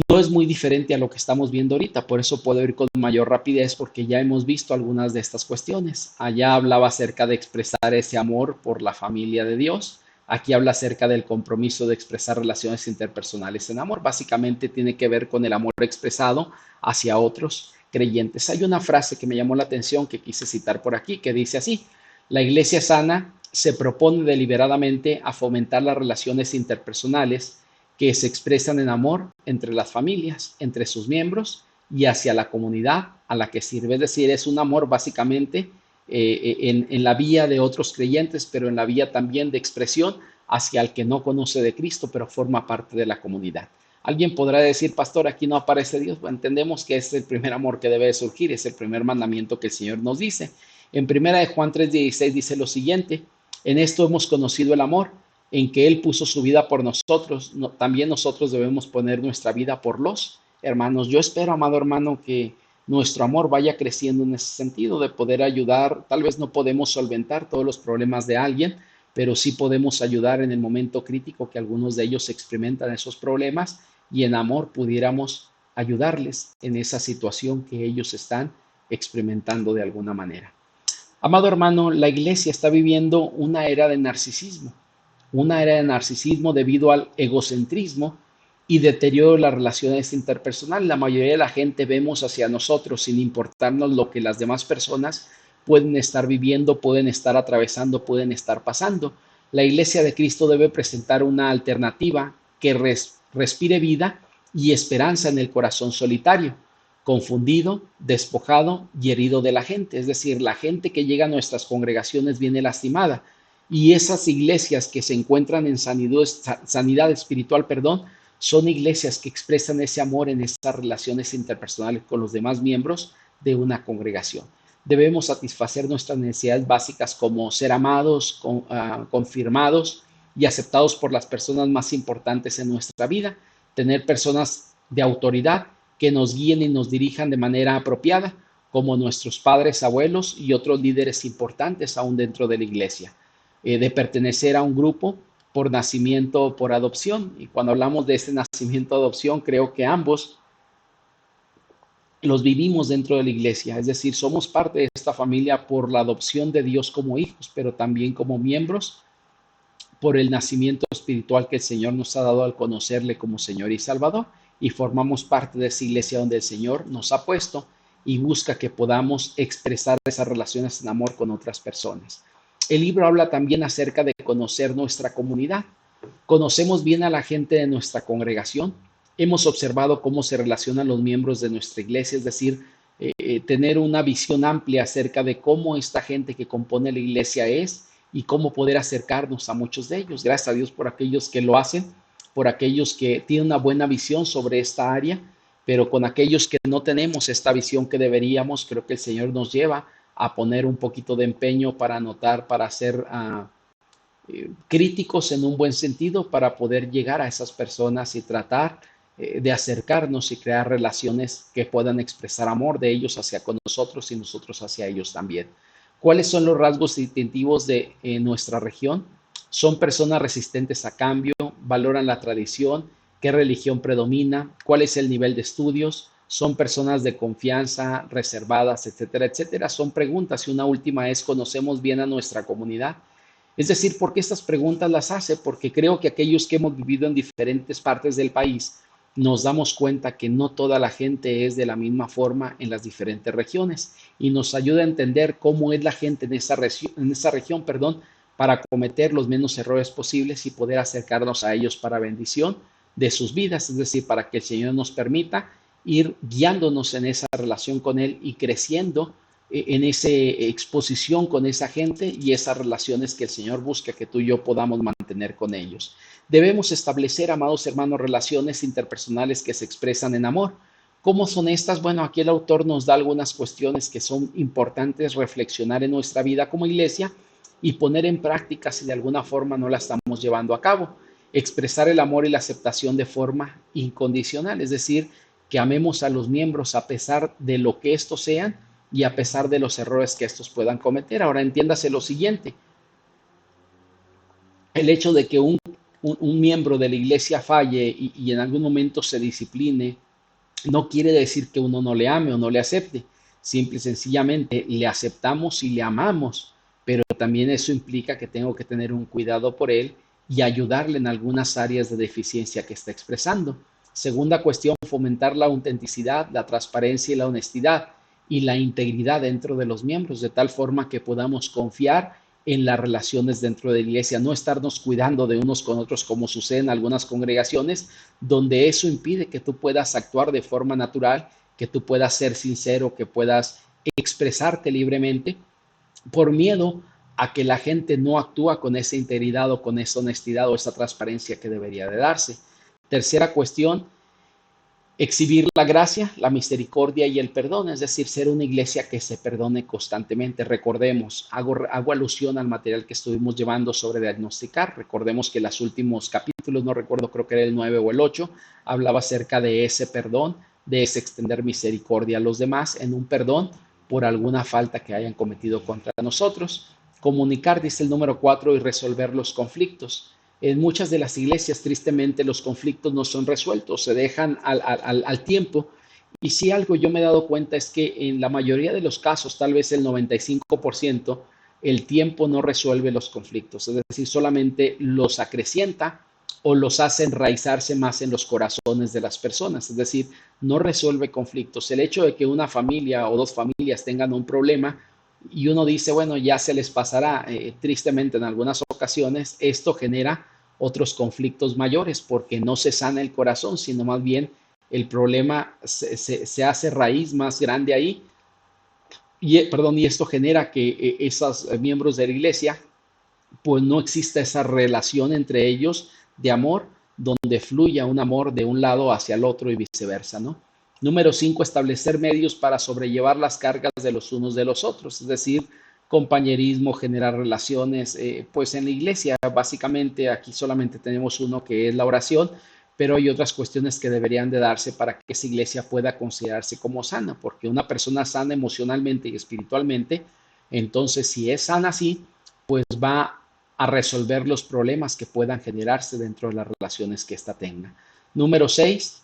no es muy diferente a lo que estamos viendo ahorita, por eso puedo ir con mayor rapidez porque ya hemos visto algunas de estas cuestiones. Allá hablaba acerca de expresar ese amor por la familia de Dios. Aquí habla acerca del compromiso de expresar relaciones interpersonales en amor. Básicamente tiene que ver con el amor expresado hacia otros creyentes. Hay una frase que me llamó la atención que quise citar por aquí que dice así: la iglesia sana se propone deliberadamente a fomentar las relaciones interpersonales que se expresan en amor entre las familias, entre sus miembros y hacia la comunidad a la que sirve. Es decir, es un amor básicamente en la vía de otros creyentes, pero en la vía también de expresión hacia el que no conoce de Cristo, pero forma parte de la comunidad. Alguien podrá decir, pastor, aquí no aparece Dios. Bueno, entendemos que es el primer amor que debe surgir, es el primer mandamiento que el Señor nos dice. En primera de Juan 3:16 dice lo siguiente: en esto hemos conocido el amor, en que Él puso su vida por nosotros. También nosotros debemos poner nuestra vida por los hermanos. Yo espero, amado hermano, que nuestro amor vaya creciendo en ese sentido de poder ayudar. Tal vez no podemos solventar todos los problemas de alguien, pero sí podemos ayudar en el momento crítico que algunos de ellos experimentan esos problemas, y en amor pudiéramos ayudarles en esa situación que ellos están experimentando de alguna manera. Amado hermano, la iglesia está viviendo una era de narcisismo debido al egocentrismo y deterioro de las relaciones interpersonales. La mayoría de la gente vemos hacia nosotros sin importarnos lo que las demás personas pueden estar viviendo, pueden estar atravesando, pueden estar pasando. La iglesia de Cristo debe presentar una alternativa que respire vida y esperanza en el corazón solitario, confundido, despojado y herido de la gente. Es decir, la gente que llega a nuestras congregaciones viene lastimada, y esas iglesias que se encuentran en sanidad espiritual, son iglesias que expresan ese amor en estas relaciones interpersonales con los demás miembros de una congregación. Debemos satisfacer nuestras necesidades básicas como ser amados, confirmados y aceptados por las personas más importantes en nuestra vida, tener personas de autoridad que nos guíen y nos dirijan de manera apropiada, como nuestros padres, abuelos y otros líderes importantes aún dentro de la iglesia. De pertenecer a un grupo por nacimiento o por adopción. Y cuando hablamos de ese nacimiento o adopción, creo que ambos los vivimos dentro de la iglesia. Es decir, somos parte de esta familia por la adopción de Dios como hijos, pero también como miembros por el nacimiento espiritual que el Señor nos ha dado al conocerle como Señor y Salvador, y formamos parte de esa iglesia donde el Señor nos ha puesto y busca que podamos expresar esas relaciones en amor con otras personas. El libro habla también acerca de conocer nuestra comunidad. Conocemos bien a la gente de nuestra congregación. Hemos observado cómo se relacionan los miembros de nuestra iglesia, es decir, tener una visión amplia acerca de cómo esta gente que compone la iglesia es y cómo poder acercarnos a muchos de ellos. Gracias a Dios por aquellos que lo hacen, por aquellos que tienen una buena visión sobre esta área, pero con aquellos que no tenemos esta visión que deberíamos, creo que el Señor nos lleva a poner un poquito de empeño para anotar, para ser críticos en un buen sentido, para poder llegar a esas personas y tratar de acercarnos y crear relaciones que puedan expresar amor de ellos hacia con nosotros y nosotros hacia ellos también. ¿Cuáles son los rasgos distintivos de nuestra región? Son personas resistentes a cambio, valoran la tradición, qué religión predomina, cuál es el nivel de estudios, son personas de confianza, reservadas, etcétera, etcétera. Son preguntas, y una última es: ¿conocemos bien a nuestra comunidad? Es decir, ¿por qué estas preguntas las hace? Porque creo que aquellos que hemos vivido en diferentes partes del país nos damos cuenta que no toda la gente es de la misma forma en las diferentes regiones y nos ayuda a entender cómo es la gente en esa región, perdón, para cometer los menos errores posibles y poder acercarnos a ellos para bendición de sus vidas, es decir, para que el Señor nos permita ir guiándonos en esa relación con Él y creciendo en esa exposición con esa gente y esas relaciones que el Señor busca que tú y yo podamos mantener con ellos. Debemos establecer, amados hermanos, relaciones interpersonales que se expresan en amor. ¿Cómo son estas? Bueno, aquí el autor nos da algunas cuestiones que son importantes reflexionar en nuestra vida como iglesia y poner en práctica si de alguna forma no la estamos llevando a cabo. Expresar el amor y la aceptación de forma incondicional, es decir, que amemos a los miembros a pesar de lo que estos sean y a pesar de los errores que estos puedan cometer. Ahora entiéndase lo siguiente, el hecho de que un miembro de la iglesia falle y en algún momento se discipline, no quiere decir que uno no le ame o no le acepte. Simple y sencillamente le aceptamos y le amamos, pero también eso implica que tengo que tener un cuidado por él y ayudarle en algunas áreas de deficiencia que está expresando. Segunda cuestión, fomentar la autenticidad, la transparencia y la honestidad y la integridad dentro de los miembros, de tal forma que podamos confiar en las relaciones dentro de la iglesia, no estarnos cuidando de unos con otros como sucede en algunas congregaciones, donde eso impide que tú puedas actuar de forma natural, que tú puedas ser sincero, que puedas expresarte libremente, por miedo a que la gente no actúa con esa integridad o con esa honestidad o esa transparencia que debería de darse. Tercera cuestión, exhibir la gracia, la misericordia y el perdón, es decir, ser una iglesia que se perdone constantemente. Recordemos, hago alusión al material que estuvimos llevando sobre diagnosticar. Recordemos que los últimos capítulos, no recuerdo, creo que era el 9 o el 8, hablaba acerca de ese perdón, de ese extender misericordia a los demás en un perdón por alguna falta que hayan cometido contra nosotros. Comunicar, dice el número 4, y resolver los conflictos. En muchas de las iglesias, tristemente, los conflictos no son resueltos, se dejan al tiempo. Y si algo yo me he dado cuenta es que en la mayoría de los casos, tal vez el 95%, el tiempo no resuelve los conflictos, es decir, solamente los acrecienta o los hace enraizarse más en los corazones de las personas, es decir, no resuelve conflictos. El hecho de que una familia o dos familias tengan un problema y uno dice, bueno, ya se les pasará, tristemente en algunas ocasiones, esto genera otros conflictos mayores porque no se sana el corazón, sino más bien el problema se hace raíz más grande ahí y esto genera que esos miembros de la iglesia pues no exista esa relación entre ellos de amor donde fluya un amor de un lado hacia el otro y viceversa, ¿no? Número 5, establecer medios para sobrellevar las cargas de los unos de los otros, es decir, compañerismo, generar relaciones. Pues en la iglesia, básicamente, aquí solamente tenemos uno que es la oración, pero hay otras cuestiones que deberían de darse para que esa iglesia pueda considerarse como sana, porque una persona sana emocionalmente y espiritualmente, entonces si es sana así, pues va a resolver los problemas que puedan generarse dentro de las relaciones que ésta tenga. Número 6,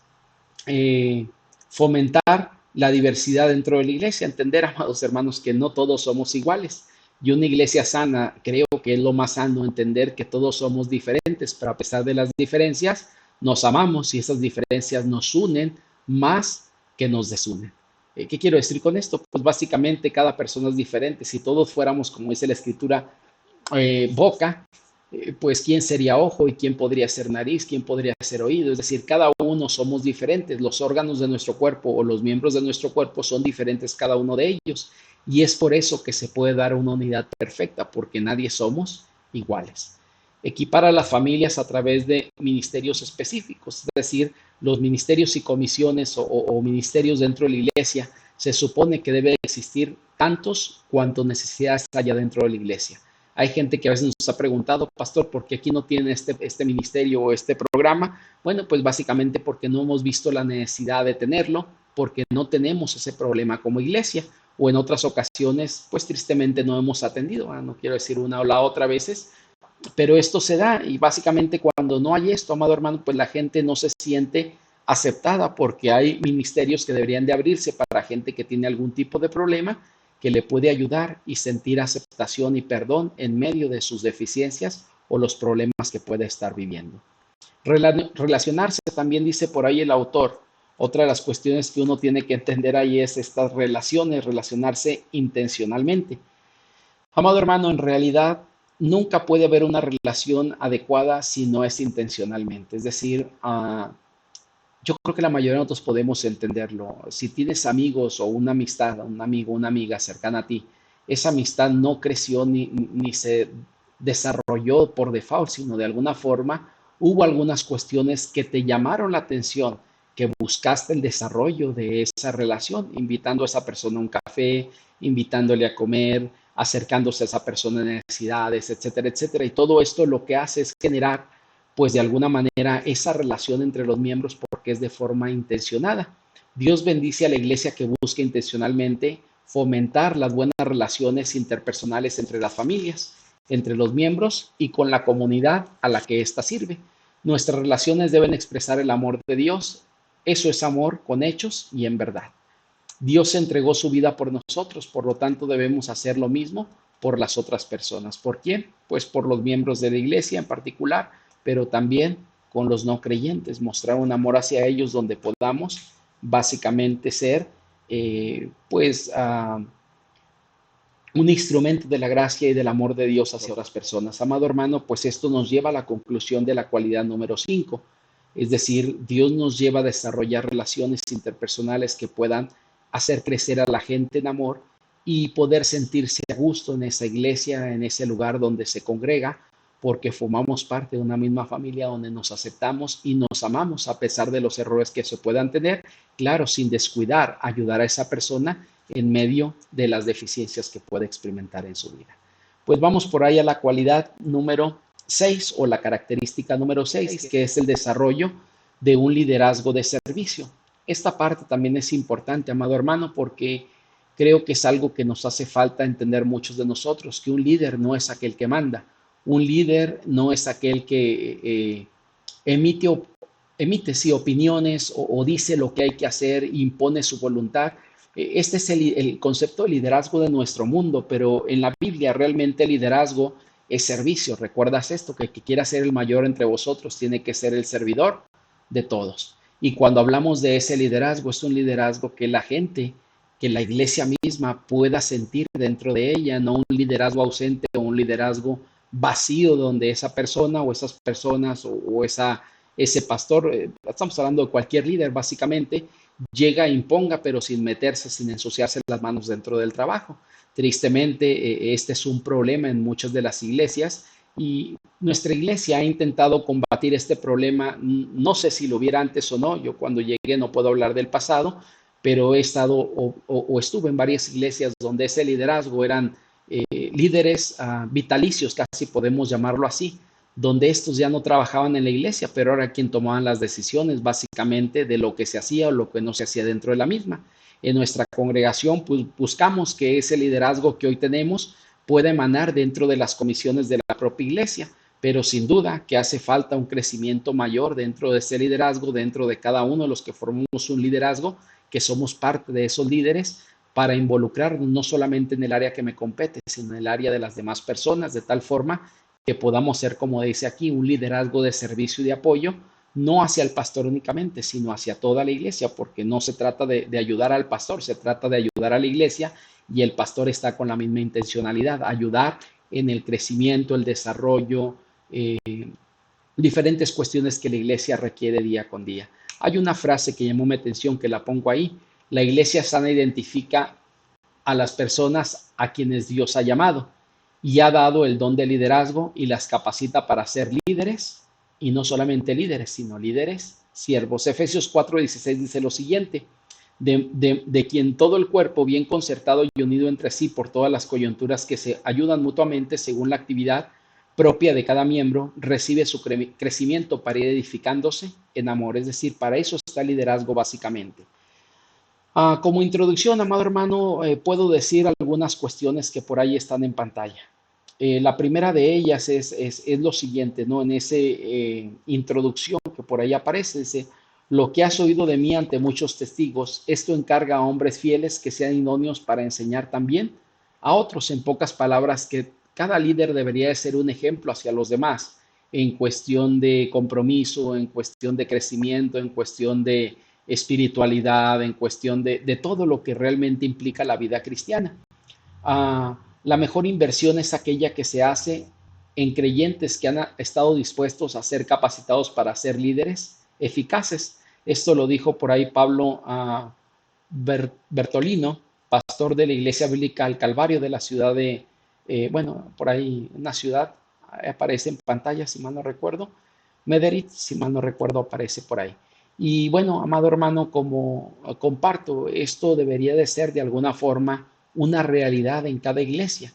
fomentar la diversidad dentro de la iglesia, entender, amados hermanos, que no todos somos iguales. Y una iglesia sana, creo que es lo más sano, entender que todos somos diferentes, pero a pesar de las diferencias, nos amamos y esas diferencias nos unen más que nos desunen. ¿Qué quiero decir con esto? Pues básicamente cada persona es diferente. Si todos fuéramos, como dice la escritura, boca, pues quién sería ojo y quién podría ser nariz, quién podría ser oído. Es decir, cada uno somos diferentes. Los órganos de nuestro cuerpo o los miembros de nuestro cuerpo son diferentes cada uno de ellos. Y es por eso que se puede dar una unidad perfecta, porque nadie somos iguales. Equipar a las familias a través de ministerios específicos, es decir, los ministerios y comisiones o ministerios dentro de la iglesia, se supone que debe existir tantos cuanto necesidades haya dentro de la iglesia. Hay gente que a veces nos ha preguntado, pastor, ¿por qué aquí no tiene este ministerio o este programa? Bueno, pues básicamente porque no hemos visto la necesidad de tenerlo, porque no tenemos ese problema como iglesia, o en otras ocasiones, pues tristemente no hemos atendido. No quiero decir una o la otra veces, pero esto se da y básicamente cuando no hay esto, amado hermano, pues la gente no se siente aceptada porque hay ministerios que deberían de abrirse para gente que tiene algún tipo de problema que le puede ayudar y sentir aceptación y perdón en medio de sus deficiencias o los problemas que puede estar viviendo. Relacionarse, también dice por ahí el autor, otra de las cuestiones que uno tiene que entender ahí es estas relaciones, relacionarse intencionalmente. Amado hermano, en realidad nunca puede haber una relación adecuada si no es intencionalmente. Es decir, yo creo que la mayoría de nosotros podemos entenderlo. Si tienes amigos o una amistad, un amigo, una amiga cercana a ti, esa amistad no creció ni se desarrolló por default, sino de alguna forma hubo algunas cuestiones que te llamaron la atención, que buscaste el desarrollo de esa relación, invitando a esa persona a un café, invitándole a comer, acercándose a esa persona en necesidades, etcétera, etcétera. Y todo esto lo que hace es generar, pues de alguna manera, esa relación entre los miembros porque es de forma intencionada. Dios bendice a la iglesia que busca intencionalmente fomentar las buenas relaciones interpersonales entre las familias, entre los miembros y con la comunidad a la que ésta sirve. Nuestras relaciones deben expresar el amor de Dios. Eso es amor con hechos y en verdad. Dios entregó su vida por nosotros, por lo tanto debemos hacer lo mismo por las otras personas. ¿Por quién? Pues por los miembros de la iglesia en particular, pero también con los no creyentes, mostrar un amor hacia ellos donde podamos básicamente ser pues un instrumento de la gracia y del amor de Dios hacia otras personas. Amado hermano, pues esto nos lleva a la conclusión de la cualidad número 5, es decir, Dios nos lleva a desarrollar relaciones interpersonales que puedan hacer crecer a la gente en amor y poder sentirse a gusto en esa iglesia, en ese lugar donde se congrega, porque formamos parte de una misma familia donde nos aceptamos y nos amamos a pesar de los errores que se puedan tener, claro, sin descuidar, ayudar a esa persona en medio de las deficiencias que puede experimentar en su vida. Pues vamos por ahí a la cualidad número 6 o la característica número 6, que es el desarrollo de un liderazgo de servicio. Esta parte también es importante, amado hermano, porque creo que es algo que nos hace falta entender muchos de nosotros, que un líder no es aquel que manda, un líder no es aquel que emite sí, opiniones o dice lo que hay que hacer, impone su voluntad. Este es el concepto de liderazgo de nuestro mundo, pero en la Biblia realmente el liderazgo es servicio. ¿Recuerdas esto? Que el que quiera ser el mayor entre vosotros tiene que ser el servidor de todos. Y cuando hablamos de ese liderazgo, es un liderazgo que la gente, que la iglesia misma pueda sentir dentro de ella, no un liderazgo ausente o un liderazgo vacío donde esa persona o esas personas o ese pastor, estamos hablando de cualquier líder básicamente, llega e imponga, pero sin meterse, sin ensuciarse las manos dentro del trabajo. Tristemente, este es un problema en muchas de las iglesias y nuestra iglesia ha intentado combatir este problema. No sé si lo hubiera antes o no, yo cuando llegué no puedo hablar del pasado, pero he estado o estuve en varias iglesias donde ese liderazgo eran líderes vitalicios, casi podemos llamarlo así, donde estos ya no trabajaban en la iglesia, pero era quien tomaban las decisiones básicamente de lo que se hacía o lo que no se hacía dentro de la misma. En nuestra congregación pues, buscamos que ese liderazgo que hoy tenemos pueda emanar dentro de las comisiones de la propia iglesia, pero sin duda que hace falta un crecimiento mayor dentro de ese liderazgo, dentro de cada uno de los que formamos un liderazgo, que somos parte de esos líderes, para involucrarnos no solamente en el área que me compete, sino en el área de las demás personas, de tal forma que podamos ser, como dice aquí, un liderazgo de servicio y de apoyo, no hacia el pastor únicamente, sino hacia toda la iglesia, porque no se trata de ayudar al pastor, se trata de ayudar a la iglesia y el pastor está con la misma intencionalidad, ayudar en el crecimiento, el desarrollo, diferentes cuestiones que la iglesia requiere día con día. Hay una frase que llamó mi atención, que la pongo ahí: la iglesia sana identifica a las personas a quienes Dios ha llamado y ha dado el don de liderazgo y las capacita para ser líderes, y no solamente líderes, sino líderes siervos. Efesios 4:16 dice lo siguiente: de quien todo el cuerpo, bien concertado y unido entre sí por todas las coyunturas que se ayudan mutuamente según la actividad propia de cada miembro, recibe su crecimiento para ir edificándose en amor. Es decir, para eso está el liderazgo básicamente. Como introducción, amado hermano, puedo decir algunas cuestiones que por ahí están en pantalla. La primera de ellas es lo siguiente, ¿no? En esa introducción que por ahí aparece, dice: lo que has oído de mí ante muchos testigos, esto encarga a hombres fieles que sean idóneos para enseñar también a otros. En pocas palabras, que cada líder debería de ser un ejemplo hacia los demás en cuestión de compromiso, en cuestión de crecimiento, en cuestión de espiritualidad, en cuestión de todo lo que realmente implica la vida cristiana. La mejor inversión es aquella que se hace en creyentes que han estado dispuestos a ser capacitados para ser líderes eficaces. Esto lo dijo por ahí Pablo Bertolino, pastor de la Iglesia Bíblica al Calvario de la ciudad de, bueno, por ahí una ciudad, aparece en pantalla si mal no recuerdo, Mederit, si mal no recuerdo, aparece por ahí. Y bueno, amado hermano, como comparto, esto debería de ser de alguna forma una realidad en cada iglesia,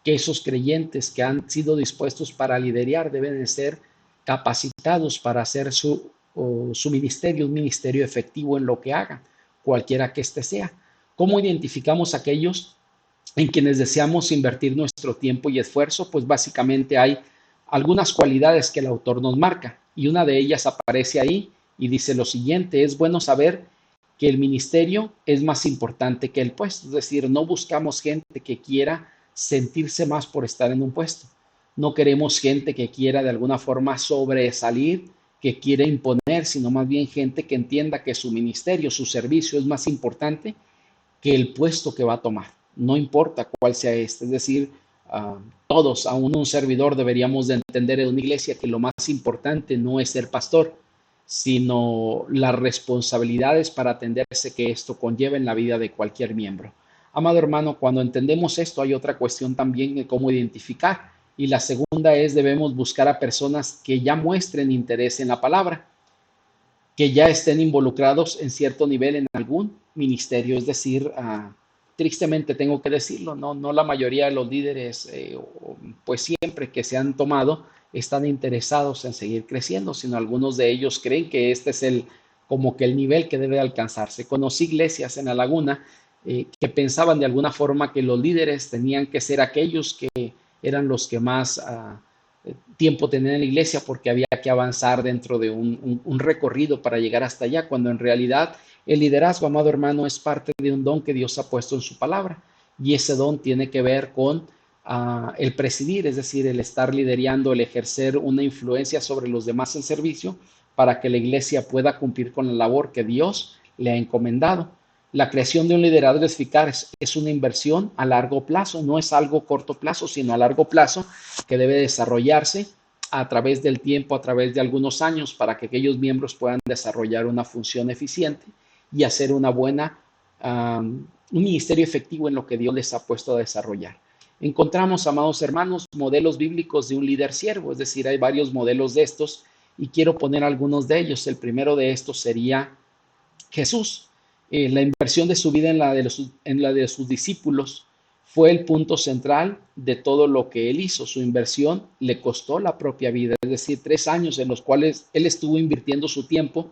que esos creyentes que han sido dispuestos para liderar deben de ser capacitados para hacer su ministerio, un ministerio efectivo en lo que hagan, cualquiera que éste sea. ¿Cómo identificamos aquellos en quienes deseamos invertir nuestro tiempo y esfuerzo? Pues básicamente hay algunas cualidades que el autor nos marca y una de ellas aparece ahí y dice lo siguiente: es bueno saber que el ministerio es más importante que el puesto. Es decir, no buscamos gente que quiera sentirse más por estar en un puesto. No queremos gente que quiera de alguna forma sobresalir, que quiera imponer, sino más bien gente que entienda que su ministerio, su servicio es más importante que el puesto que va a tomar. No importa cuál sea este. Es decir, todos, aún un servidor, deberíamos de entender en una iglesia que lo más importante no es ser pastor, sino las responsabilidades para atenderse que esto conlleva en la vida de cualquier miembro. Amado hermano, cuando entendemos esto, hay otra cuestión también de cómo identificar. Y la segunda es, debemos buscar a personas que ya muestren interés en la palabra, que ya estén involucrados en cierto nivel en algún ministerio. Es decir, tristemente tengo que decirlo, no la mayoría de los líderes, pues siempre que se han tomado, están interesados en seguir creciendo, sino algunos de ellos creen que este es como que el nivel que debe alcanzarse. Conocí iglesias en La Laguna que pensaban de alguna forma que los líderes tenían que ser aquellos que eran los que más tiempo tenían en la iglesia, porque había que avanzar dentro de un recorrido para llegar hasta allá, cuando en realidad el liderazgo, amado hermano, es parte de un don que Dios ha puesto en su palabra, y ese don tiene que ver con el presidir, es decir, el estar liderando, el ejercer una influencia sobre los demás en servicio para que la iglesia pueda cumplir con la labor que Dios le ha encomendado. La creación de un liderazgo eficaz es una inversión a largo plazo, no es algo corto plazo, sino a largo plazo, que debe desarrollarse a través del tiempo, a través de algunos años, para que aquellos miembros puedan desarrollar una función eficiente y hacer un ministerio efectivo en lo que Dios les ha puesto a desarrollar. Encontramos, amados hermanos, modelos bíblicos de un líder siervo, es decir, hay varios modelos de estos y quiero poner algunos de ellos. El primero de estos sería Jesús. La inversión de su vida en la de sus discípulos fue el punto central de todo lo que él hizo. Su inversión le costó la propia vida, es decir, 3 años en los cuales él estuvo invirtiendo su tiempo,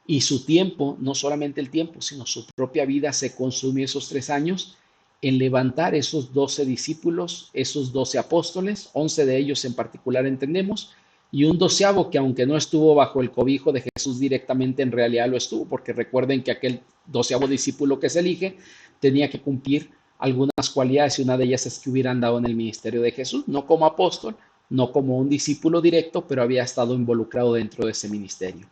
y su tiempo, no solamente el tiempo, sino su propia vida se consumió esos 3 años en levantar esos 12 discípulos, esos 12 apóstoles, 11 de ellos en particular entendemos, y un 12avo que, aunque no estuvo bajo el cobijo de Jesús directamente, en realidad lo estuvo, porque recuerden que aquel 12avo discípulo que se elige tenía que cumplir algunas cualidades, y una de ellas es que hubiera andado en el ministerio de Jesús, no como apóstol, no como un discípulo directo, pero había estado involucrado dentro de ese ministerio.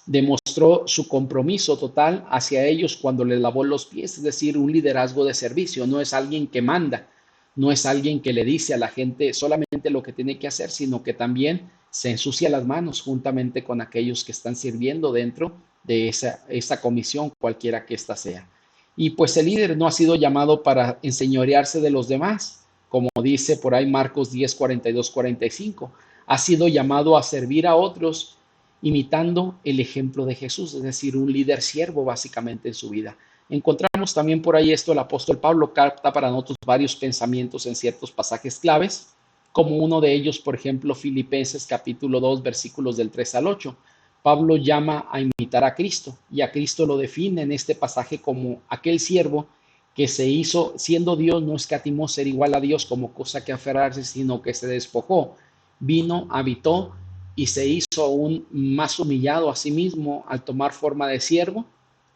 Demostró su compromiso total hacia ellos cuando les lavó los pies, es decir, un liderazgo de servicio. No es alguien que manda, no es alguien que le dice a la gente solamente lo que tiene que hacer, sino que también se ensucia las manos juntamente con aquellos que están sirviendo dentro de esa comisión, cualquiera que ésta sea. Y pues el líder no ha sido llamado para enseñorearse de los demás, como dice por ahí Marcos 10, 42, 45. Ha sido llamado a servir a otros imitando el ejemplo de Jesús, es decir, un líder siervo básicamente en su vida. Encontramos también por ahí esto: el apóstol Pablo capta para nosotros varios pensamientos en ciertos pasajes claves, como uno de ellos, por ejemplo, Filipenses capítulo 2, versículos del 3 al 8. Pablo llama a imitar a Cristo, y a Cristo lo define en este pasaje como aquel siervo que se hizo, siendo Dios, no escatimó ser igual a Dios como cosa que aferrarse, sino que se despojó, vino, habitó y se hizo aún más humillado a sí mismo al tomar forma de siervo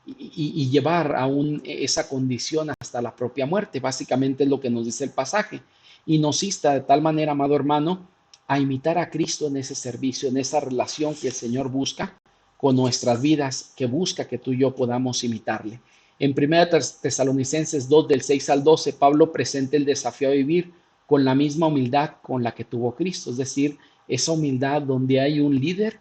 y llevar aún esa condición hasta la propia muerte. Básicamente es lo que nos dice el pasaje. Y nos insta de tal manera, amado hermano, a imitar a Cristo en ese servicio, en esa relación que el Señor busca con nuestras vidas, que busca que tú y yo podamos imitarle. En 1 Tesalonicenses 2, del 6 al 12, Pablo presenta el desafío a vivir con la misma humildad con la que tuvo Cristo, es decir, esa humildad donde hay un líder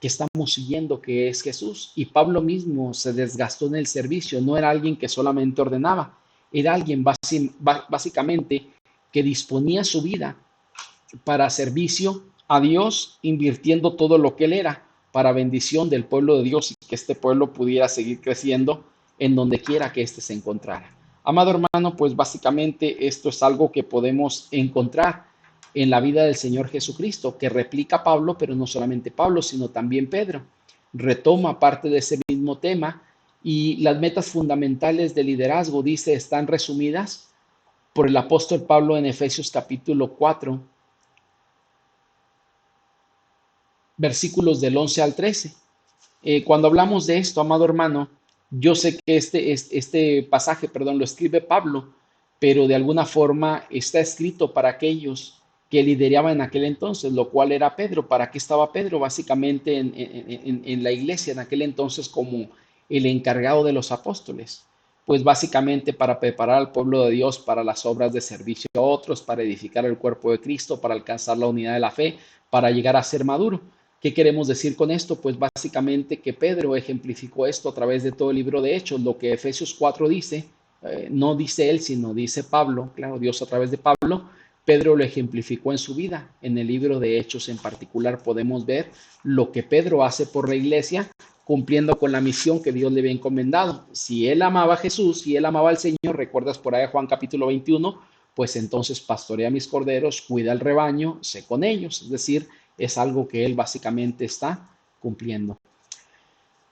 que estamos siguiendo, que es Jesús. Y Pablo mismo se desgastó en el servicio, no era alguien que solamente ordenaba, era alguien básicamente que disponía su vida para servicio a Dios, invirtiendo todo lo que él era para bendición del pueblo de Dios y que este pueblo pudiera seguir creciendo en donde quiera que éste se encontrara. Amado hermano, pues básicamente esto es algo que podemos encontrar en la vida del Señor Jesucristo, que replica Pablo, pero no solamente Pablo, sino también Pedro. Retoma parte de ese mismo tema y las metas fundamentales del liderazgo, dice, están resumidas por el apóstol Pablo en Efesios capítulo 4, versículos del 11 al 13. Cuando hablamos de esto, amado hermano, yo sé que este pasaje, lo escribe Pablo, pero de alguna forma está escrito para aquellos que lideraban en aquel entonces, lo cual era Pedro. ¿Para qué estaba Pedro? Básicamente en la iglesia en aquel entonces como el encargado de los apóstoles. Pues básicamente para preparar al pueblo de Dios para las obras de servicio a otros, para edificar el cuerpo de Cristo, para alcanzar la unidad de la fe, para llegar a ser maduro. ¿Qué queremos decir con esto? Pues básicamente que Pedro ejemplificó esto a través de todo el libro de Hechos, lo que Efesios 4 dice, no dice él, sino dice Pablo, claro, Dios a través de Pablo, Pedro lo ejemplificó en su vida. En el libro de Hechos en particular podemos ver lo que Pedro hace por la iglesia, cumpliendo con la misión que Dios le había encomendado. Si él amaba a Jesús, si él amaba al Señor, recuerdas por ahí Juan capítulo 21, pues entonces pastorea mis corderos, cuida el rebaño, sé con ellos, es decir, es algo que él básicamente está cumpliendo.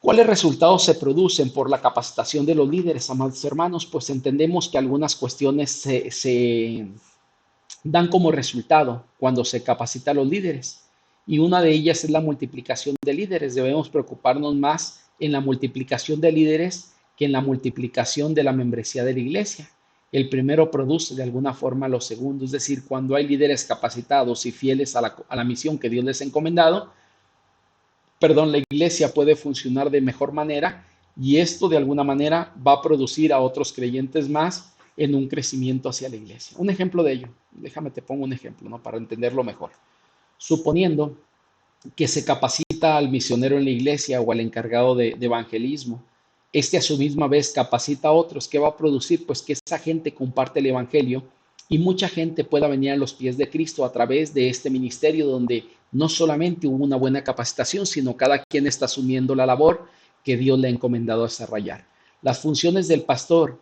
¿Cuáles resultados se producen por la capacitación de los líderes, amados hermanos? Pues entendemos que algunas cuestiones se dan como resultado cuando se capacita a los líderes. Y una de ellas es la multiplicación de líderes. Debemos preocuparnos más en la multiplicación de líderes que en la multiplicación de la membresía de la iglesia. El primero produce de alguna forma lo segundo, es decir, cuando hay líderes capacitados y fieles a la misión que Dios les ha encomendado, la iglesia puede funcionar de mejor manera y esto de alguna manera va a producir a otros creyentes más en un crecimiento hacia la iglesia. Un ejemplo de ello, déjame te pongo un ejemplo, ¿no? Para entenderlo mejor. Suponiendo que se capacita al misionero en la iglesia o al encargado de evangelismo, este a su misma vez capacita a otros, ¿qué va a producir? Pues que esa gente comparte el evangelio y mucha gente pueda venir a los pies de Cristo a través de este ministerio donde no solamente hubo una buena capacitación, sino cada quien está asumiendo la labor que Dios le ha encomendado a desarrollar. Las funciones del pastor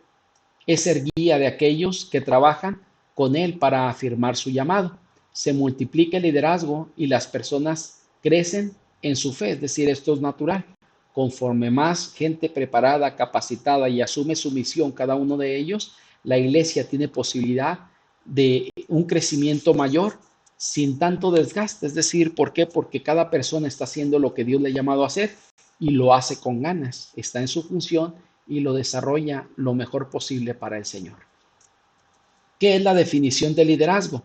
es ser guía de aquellos que trabajan con él para afirmar su llamado. Se multiplica el liderazgo y las personas crecen en su fe, es decir, esto es natural. Conforme más gente preparada, capacitada y asume su misión cada uno de ellos, la iglesia tiene posibilidad de un crecimiento mayor sin tanto desgaste. Es decir, ¿por qué? Porque cada persona está haciendo lo que Dios le ha llamado a hacer y lo hace con ganas, está en su función y lo desarrolla lo mejor posible para el Señor. ¿Qué es la definición de liderazgo?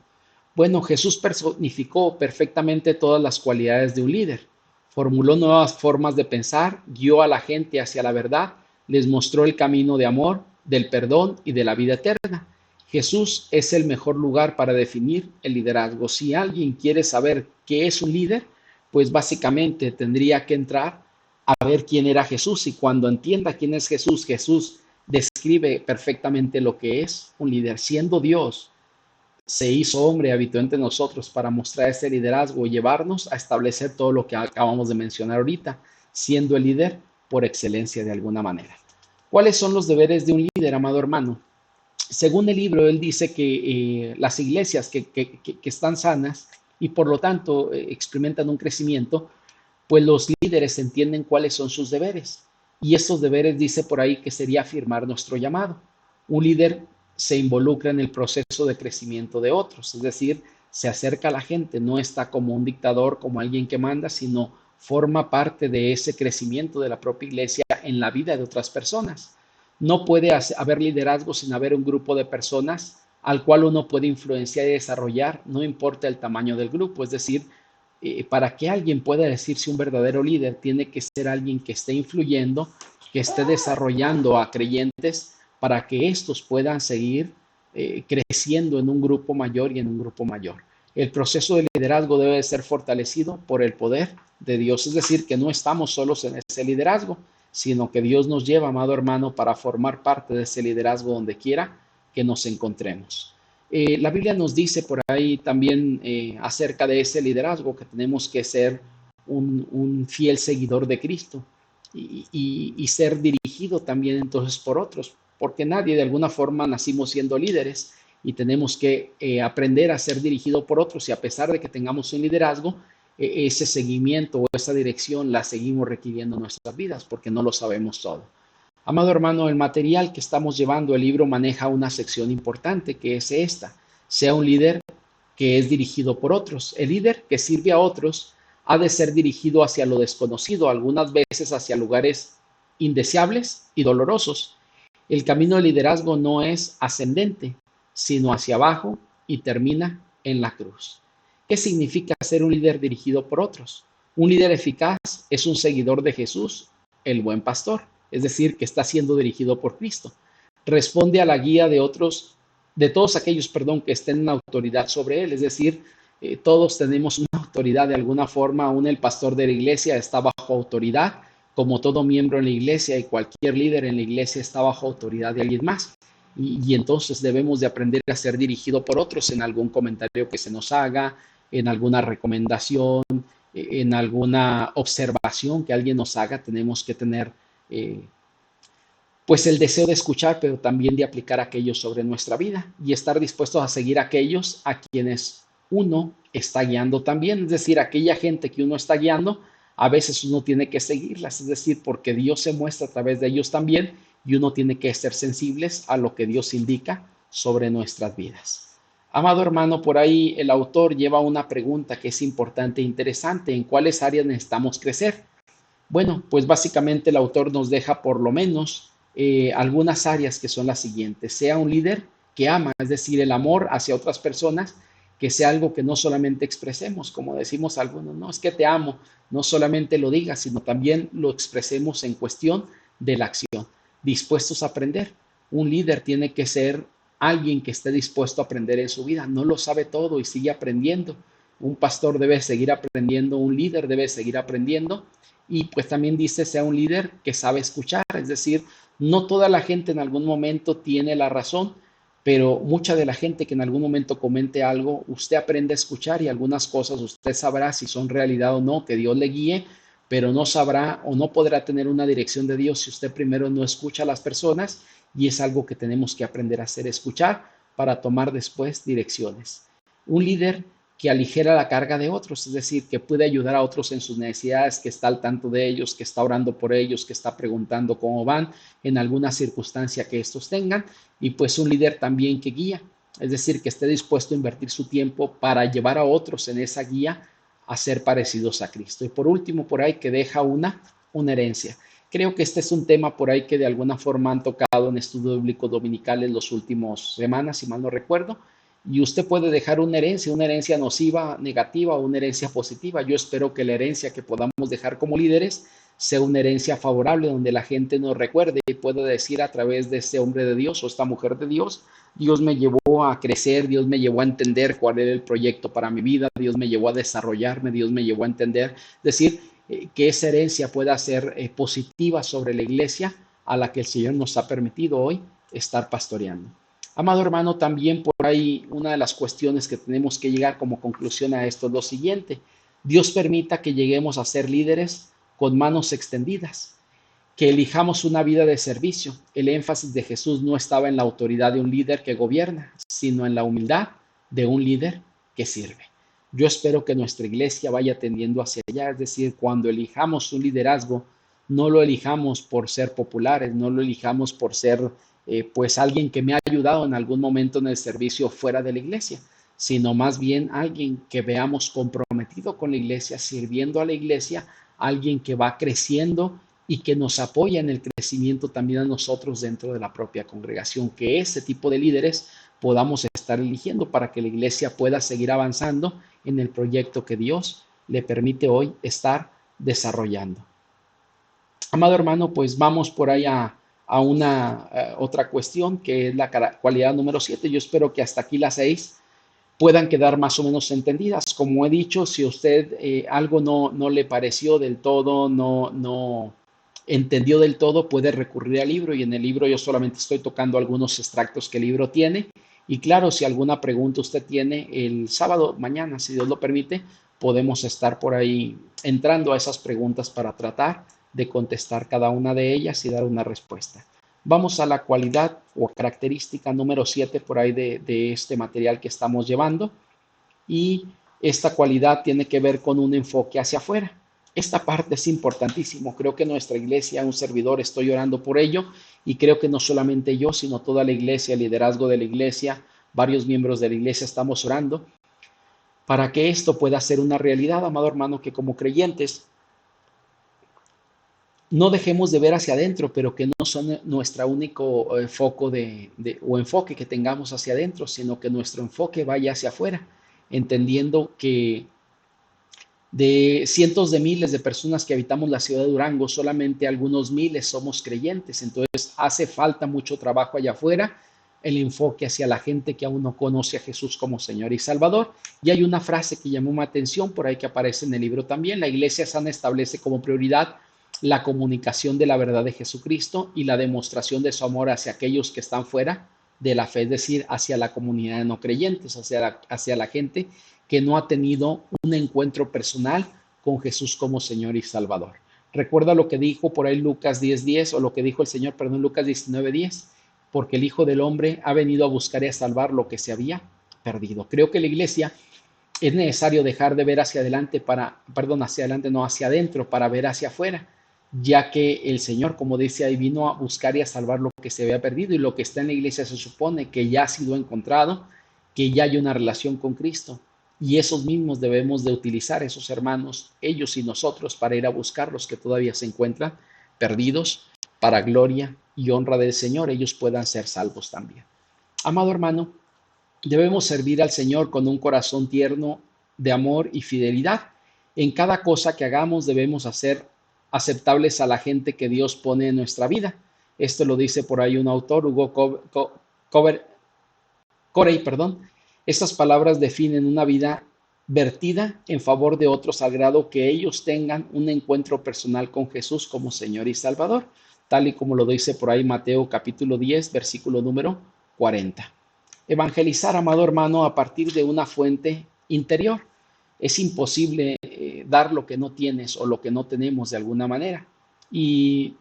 Bueno, Jesús personificó perfectamente todas las cualidades de un líder. Formuló nuevas formas de pensar, guió a la gente hacia la verdad, les mostró el camino de amor, del perdón y de la vida eterna. Jesús es el mejor lugar para definir el liderazgo. Si alguien quiere saber qué es un líder, pues básicamente tendría que entrar a ver quién era Jesús, y cuando entienda quién es Jesús, Jesús describe perfectamente lo que es un líder. Siendo Dios, se hizo hombre, habitó entre nosotros para mostrar ese liderazgo y llevarnos a establecer todo lo que acabamos de mencionar ahorita, siendo el líder por excelencia de alguna manera. ¿Cuáles son los deberes de un líder, amado hermano? Según el libro, él dice que las iglesias que están sanas y por lo tanto experimentan un crecimiento, pues los líderes entienden cuáles son sus deberes. Y estos deberes dice por ahí que sería afirmar nuestro llamado. Un líder se involucra en el proceso de crecimiento de otros, es decir, se acerca a la gente, no está como un dictador, como alguien que manda, sino forma parte de ese crecimiento de la propia iglesia en la vida de otras personas. No puede haber liderazgo sin haber un grupo de personas al cual uno puede influenciar y desarrollar, no importa el tamaño del grupo. Es decir, para que alguien pueda decirse un verdadero líder, tiene que ser alguien que esté influyendo, que esté desarrollando a creyentes para que estos puedan seguir creciendo en un grupo mayor y en un grupo mayor. El proceso de liderazgo debe ser fortalecido por el poder de Dios, es decir, que no estamos solos en ese liderazgo, sino que Dios nos lleva, amado hermano, para formar parte de ese liderazgo donde quiera que nos encontremos. La Biblia nos dice por ahí también acerca de ese liderazgo, que tenemos que ser un fiel seguidor de Cristo y ser dirigido también entonces por otros, porque nadie de alguna forma nacimos siendo líderes y tenemos que aprender a ser dirigido por otros, y a pesar de que tengamos un liderazgo, ese seguimiento o esa dirección la seguimos requiriendo en nuestras vidas porque no lo sabemos todo. Amado hermano, el material que estamos llevando, el libro maneja una sección importante que es esta: sea un líder que es dirigido por otros. El líder que sirve a otros ha de ser dirigido hacia lo desconocido, algunas veces hacia lugares indeseables y dolorosos. El camino del liderazgo no es ascendente, sino hacia abajo, y termina en la cruz. ¿Qué significa ser un líder dirigido por otros? Un líder eficaz es un seguidor de Jesús, el buen pastor, es decir, que está siendo dirigido por Cristo. Responde a la guía de otros, de todos aquellos, que estén en autoridad sobre él, es decir, todos tenemos una autoridad de alguna forma. Aún el pastor de la iglesia está bajo autoridad, como todo miembro en la iglesia, y cualquier líder en la iglesia está bajo autoridad de alguien más. Y entonces debemos de aprender a ser dirigido por otros en algún comentario que se nos haga, en alguna recomendación, en alguna observación que alguien nos haga. Tenemos que tener pues el deseo de escuchar, pero también de aplicar aquello sobre nuestra vida y estar dispuestos a seguir aquellos a quienes uno está guiando también. Es decir, aquella gente que uno está guiando, a veces uno tiene que seguirlas, es decir, porque Dios se muestra a través de ellos también, y uno tiene que ser sensibles a lo que Dios indica sobre nuestras vidas. Amado hermano, por ahí el autor lleva una pregunta que es importante e interesante: ¿en cuáles áreas necesitamos crecer? Bueno, pues básicamente el autor nos deja por lo menos algunas áreas, que son las siguientes: sea un líder que ama, es decir, el amor hacia otras personas, que sea algo que no solamente expresemos, como decimos algunos, no, es que te amo, no solamente lo digas, sino también lo expresemos en cuestión de la acción, dispuestos a aprender. Un líder tiene que ser alguien que esté dispuesto a aprender en su vida, no lo sabe todo y sigue aprendiendo. Un pastor debe seguir aprendiendo, un líder debe seguir aprendiendo. Y pues también dice, sea un líder que sabe escuchar, es decir, no toda la gente en algún momento tiene la razón, pero mucha de la gente que en algún momento comente algo, usted aprende a escuchar, y algunas cosas usted sabrá si son realidad o no, que Dios le guíe, pero no sabrá o no podrá tener una dirección de Dios si usted primero no escucha a las personas, y es algo que tenemos que aprender a hacer, escuchar para tomar después direcciones. Un líder que aligera la carga de otros, es decir, que puede ayudar a otros en sus necesidades, que está al tanto de ellos, que está orando por ellos, que está preguntando cómo van en alguna circunstancia que estos tengan. Y pues un líder también que guía, es decir, que esté dispuesto a invertir su tiempo para llevar a otros en esa guía a ser parecidos a Cristo. Y por último, por ahí, que deja una herencia. Creo que este es un tema por ahí que de alguna forma han tocado en estudio bíblico dominical en las últimas semanas, si mal no recuerdo. Y usted puede dejar una herencia nociva, negativa, o una herencia positiva. Yo espero que la herencia que podamos dejar como líderes sea una herencia favorable, donde la gente nos recuerde y pueda decir a través de este hombre de Dios o esta mujer de Dios: Dios me llevó a crecer, Dios me llevó a entender cuál era el proyecto para mi vida, Dios me llevó a desarrollarme, Dios me llevó a entender. Es decir, que esa herencia pueda ser positiva sobre la iglesia a la que el Señor nos ha permitido hoy estar pastoreando. Amado hermano, también por ahí una de las cuestiones que tenemos que llegar como conclusión a esto es lo siguiente: Dios permita que lleguemos a ser líderes con manos extendidas, que elijamos una vida de servicio. El énfasis de Jesús no estaba en la autoridad de un líder que gobierna, sino en la humildad de un líder que sirve. Yo espero que nuestra iglesia vaya tendiendo hacia allá, es decir, cuando elijamos un liderazgo, no lo elijamos por ser populares, no lo elijamos por ser pues alguien que me ha ayudado en algún momento en el servicio fuera de la iglesia, sino más bien alguien que veamos comprometido con la iglesia, sirviendo a la iglesia, alguien que va creciendo y que nos apoya en el crecimiento también a nosotros dentro de la propia congregación, que ese tipo de líderes podamos estar eligiendo para que la iglesia pueda seguir avanzando en el proyecto que Dios le permite hoy estar desarrollando. Amado hermano, pues vamos por ahí a una otra cuestión que es la cualidad número 7. Yo espero que hasta aquí las 6 puedan quedar más o menos entendidas. Como he dicho, si a usted algo no le pareció del todo, no entendió del todo, puede recurrir al libro, y en el libro yo solamente estoy tocando algunos extractos que el libro tiene. Y claro, si alguna pregunta usted tiene, el sábado mañana, si Dios lo permite, podemos estar por ahí entrando a esas preguntas para tratar de contestar cada una de ellas y dar una respuesta. Vamos a la cualidad o característica número 7 por ahí de este material que estamos llevando, y esta cualidad tiene que ver con un enfoque hacia afuera. Esta parte es importantísimo. Creo que nuestra iglesia, un servidor, estoy orando por ello, y creo que no solamente yo, sino toda la iglesia, el liderazgo de la iglesia, varios miembros de la iglesia estamos orando para que esto pueda ser una realidad, amado hermano, que como creyentes no dejemos de ver hacia adentro, pero que no son nuestro único foco o enfoque que tengamos hacia adentro, sino que nuestro enfoque vaya hacia afuera, entendiendo que de cientos de miles de personas que habitamos la ciudad de Durango, solamente algunos miles somos creyentes. Entonces hace falta mucho trabajo allá afuera, el enfoque hacia la gente que aún no conoce a Jesús como Señor y Salvador. Y hay una frase que llamó mi atención por ahí, que aparece en el libro también: la iglesia sana establece como prioridad la comunicación de la verdad de Jesucristo y la demostración de su amor hacia aquellos que están fuera de la fe, es decir, hacia la comunidad de no creyentes, hacia la gente que no ha tenido un encuentro personal con Jesús como Señor y Salvador. Recuerda lo que dijo por ahí Lucas 10:10, o lo que dijo el Señor, perdón, Lucas 19:10, porque el Hijo del Hombre ha venido a buscar y a salvar lo que se había perdido. Creo que la iglesia es necesario dejar de ver hacia adelante hacia adelante, no hacia adentro, para ver hacia afuera, ya que el Señor, como dice ahí, vino a buscar y a salvar lo que se había perdido, y lo que está en la iglesia se supone que ya ha sido encontrado, que ya hay una relación con Cristo. Y esos mismos debemos de utilizar, esos hermanos, ellos y nosotros, para ir a buscar los que todavía se encuentran perdidos, para gloria y honra del Señor, ellos puedan ser salvos también. Amado hermano, debemos servir al Señor con un corazón tierno de amor y fidelidad. En cada cosa que hagamos debemos hacer aceptables a la gente que Dios pone en nuestra vida. Esto lo dice por ahí un autor, Hugo Corey, perdón. Estas palabras definen una vida vertida en favor de otros al grado que ellos tengan un encuentro personal con Jesús como Señor y Salvador, tal y como lo dice por ahí Mateo capítulo 10, versículo número 40. Evangelizar, amado hermano, a partir de una fuente interior. Es imposible dar lo que no tienes o lo que no tenemos de alguna manera. Y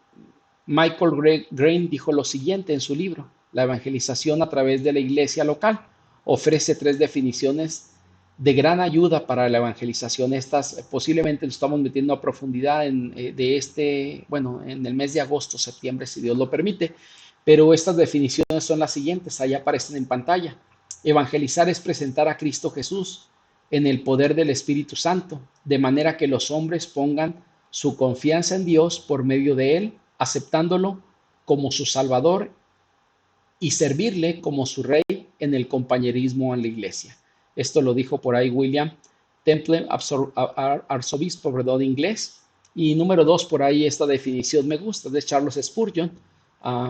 Michael Green dijo lo siguiente en su libro: la evangelización a través de la iglesia local ofrece 3 definiciones de gran ayuda para la evangelización. Estas posiblemente lo estamos metiendo a profundidad en el mes de agosto, septiembre, si Dios lo permite. Pero estas definiciones son las siguientes, ahí aparecen en pantalla. Evangelizar es presentar a Cristo Jesús en el poder del Espíritu Santo, de manera que los hombres pongan su confianza en Dios por medio de Él, aceptándolo como su Salvador y servirle como su Rey en el compañerismo en la iglesia. Esto lo dijo por ahí William Temple, arzobispo inglés. Y número 2, por ahí esta definición me gusta, de Charles Spurgeon,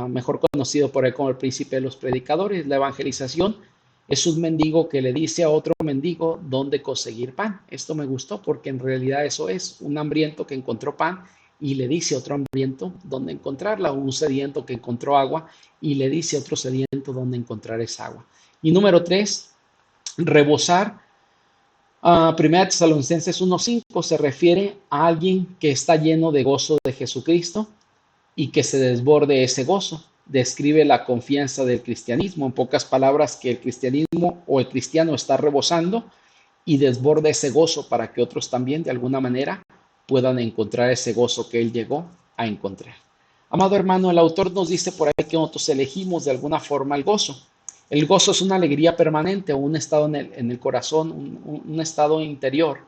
mejor conocido por ahí como el príncipe de los predicadores. La evangelización es un mendigo que le dice a otro mendigo dónde conseguir pan. Esto me gustó porque en realidad eso es un hambriento que encontró pan y le dice a otro hambriento dónde encontrarla, o un sediento que encontró agua y le dice a otro sediento dónde encontrar esa agua. Y número 3, rebosar. Primera Tesalonicenses 1:5 se refiere a alguien que está lleno de gozo de Jesucristo y que se desborde ese gozo. Describe la confianza del cristianismo. En pocas palabras, que el cristianismo o el cristiano está rebosando y desborda ese gozo para que otros también de alguna manera puedan encontrar ese gozo que él llegó a encontrar. Amado hermano, el autor nos dice por ahí que nosotros elegimos de alguna forma el gozo. El gozo es una alegría permanente o un estado en el corazón, un estado interior.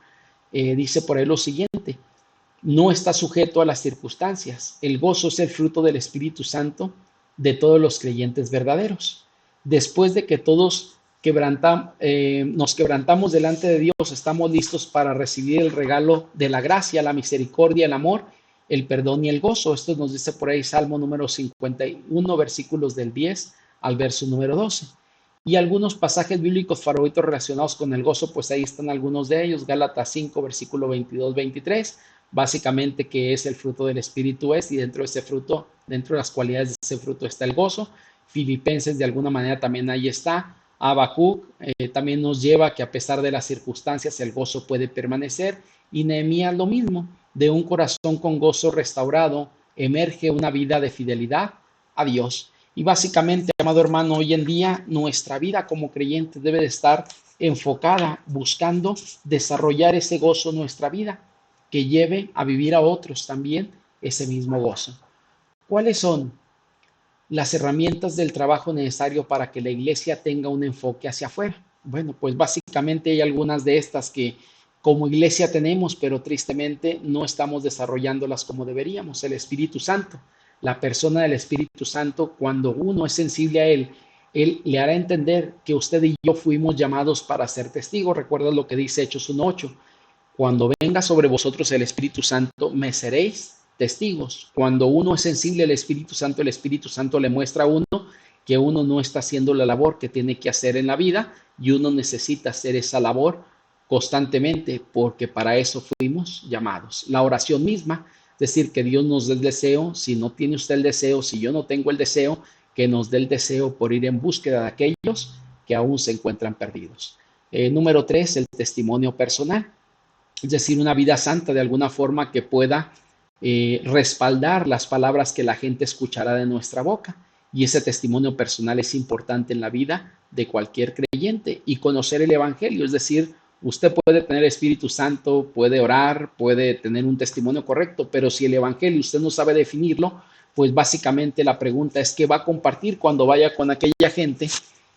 Dice por ahí lo siguiente: no está sujeto a las circunstancias. El gozo es el fruto del Espíritu Santo de todos los creyentes verdaderos. Después de que todos nos quebrantamos delante de Dios, estamos listos para recibir el regalo de la gracia, la misericordia, el amor, el perdón y el gozo. Esto nos dice por ahí Salmo número 51, versículos del 10 al verso número 12. Y algunos pasajes bíblicos favoritos relacionados con el gozo, pues ahí están algunos de ellos. Gálatas 5, versículo 22-23, básicamente que es el fruto del Espíritu y dentro de ese fruto, dentro de las cualidades de ese fruto está el gozo. Filipenses de alguna manera también ahí está. Habacuc también nos lleva a que a pesar de las circunstancias el gozo puede permanecer, y Nehemías lo mismo. De un corazón con gozo restaurado emerge una vida de fidelidad a Dios. Y básicamente, amado hermano, hoy en día nuestra vida como creyentes debe de estar enfocada buscando desarrollar ese gozo en nuestra vida, que lleve a vivir a otros también ese mismo gozo. ¿Cuáles son las herramientas del trabajo necesario para que la iglesia tenga un enfoque hacia afuera? Bueno, pues básicamente hay algunas de estas que como iglesia tenemos, pero tristemente no estamos desarrollándolas como deberíamos. El Espíritu Santo, la persona del Espíritu Santo, cuando uno es sensible a Él le hará entender que usted y yo fuimos llamados para ser testigos. Recuerda lo que dice Hechos 1:8. Cuando venga sobre vosotros el Espíritu Santo, me seréis testigos. Cuando uno es sensible al Espíritu Santo le muestra a uno que uno no está haciendo la labor que tiene que hacer en la vida, y uno necesita hacer esa labor constantemente, porque para eso fuimos llamados. La oración misma, es decir, que Dios nos dé el deseo. Si no tiene usted el deseo, si yo no tengo el deseo, que nos dé el deseo por ir en búsqueda de aquellos que aún se encuentran perdidos. Número 3, el testimonio personal. Es decir, una vida santa de alguna forma que pueda respaldar las palabras que la gente escuchará de nuestra boca. Y ese testimonio personal es importante en la vida de cualquier creyente. Y conocer el Evangelio, es decir, usted puede tener Espíritu Santo, puede orar, puede tener un testimonio correcto, pero si el Evangelio usted no sabe definirlo, pues básicamente la pregunta es: ¿qué va a compartir cuando vaya con aquella gente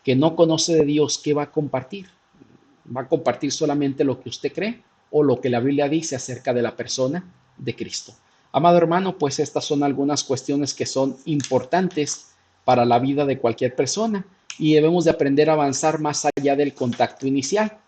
que no conoce de Dios? ¿Qué va a compartir? ¿Va a compartir solamente lo que usted cree o lo que la Biblia dice acerca de la persona de Cristo? Amado hermano, pues estas son algunas cuestiones que son importantes para la vida de cualquier persona, y debemos de aprender a avanzar más allá del contacto inicial.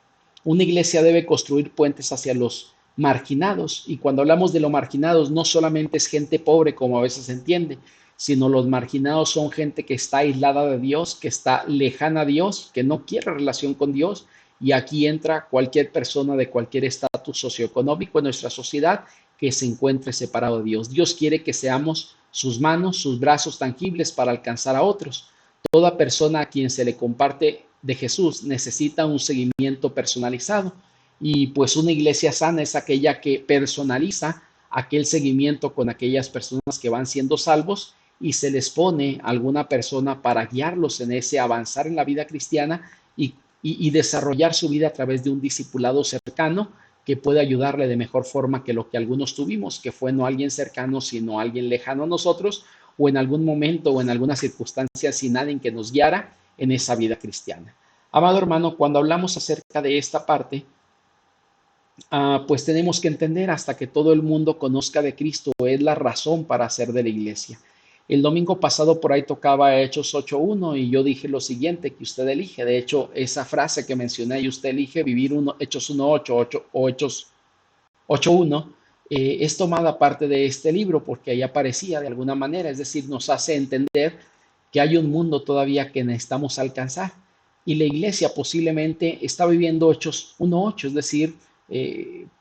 Una iglesia debe construir puentes hacia los marginados, y cuando hablamos de los marginados no solamente es gente pobre como a veces se entiende, sino los marginados son gente que está aislada de Dios, que está lejana a Dios, que no quiere relación con Dios. Y aquí entra cualquier persona de cualquier estatus socioeconómico en nuestra sociedad que se encuentre separado de Dios. Dios quiere que seamos sus manos, sus brazos tangibles para alcanzar a otros. Toda persona a quien se le comparte de Jesús necesita un seguimiento personalizado, y pues una iglesia sana es aquella que personaliza aquel seguimiento con aquellas personas que van siendo salvos, y se les pone alguna persona para guiarlos en ese avanzar en la vida cristiana y desarrollar su vida a través de un discipulado cercano que puede ayudarle de mejor forma que lo que algunos tuvimos, que fue no alguien cercano, sino alguien lejano a nosotros, o en algún momento o en alguna circunstancia sin alguien que nos guiara en esa vida cristiana. Amado hermano, cuando hablamos acerca de esta parte, pues tenemos que entender: hasta que todo el mundo conozca de Cristo es la razón para hacer de la iglesia. El domingo pasado por ahí tocaba Hechos 8:1 y yo dije lo siguiente, que usted elige. De hecho, esa frase que mencioné y usted elige vivir Hechos 1:8 o Hechos 8:1 es tomada parte de este libro, porque ahí aparecía de alguna manera. Es decir, nos hace entender que hay un mundo todavía que necesitamos alcanzar, y la iglesia posiblemente está viviendo Hechos 1:8, es decir,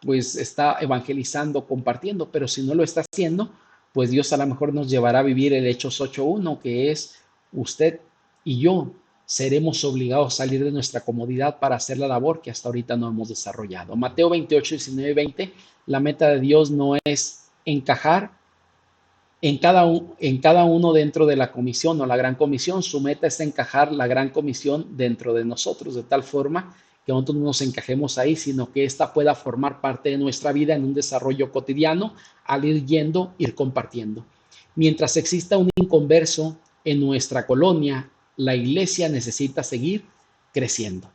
pues está evangelizando, compartiendo, pero si no lo está haciendo, pues Dios a lo mejor nos llevará a vivir el Hechos 8:1, que es: usted y yo seremos obligados a salir de nuestra comodidad para hacer la labor que hasta ahorita no hemos desarrollado. Mateo 28, 19, 20, la meta de Dios no es encajar en cada uno dentro de la comisión o la gran comisión. Su meta es encajar la gran comisión dentro de nosotros, de tal forma que nosotros no nos encajemos ahí, sino que ésta pueda formar parte de nuestra vida en un desarrollo cotidiano, al ir yendo, ir compartiendo. Mientras exista un inconverso en nuestra colonia, la iglesia necesita seguir creciendo.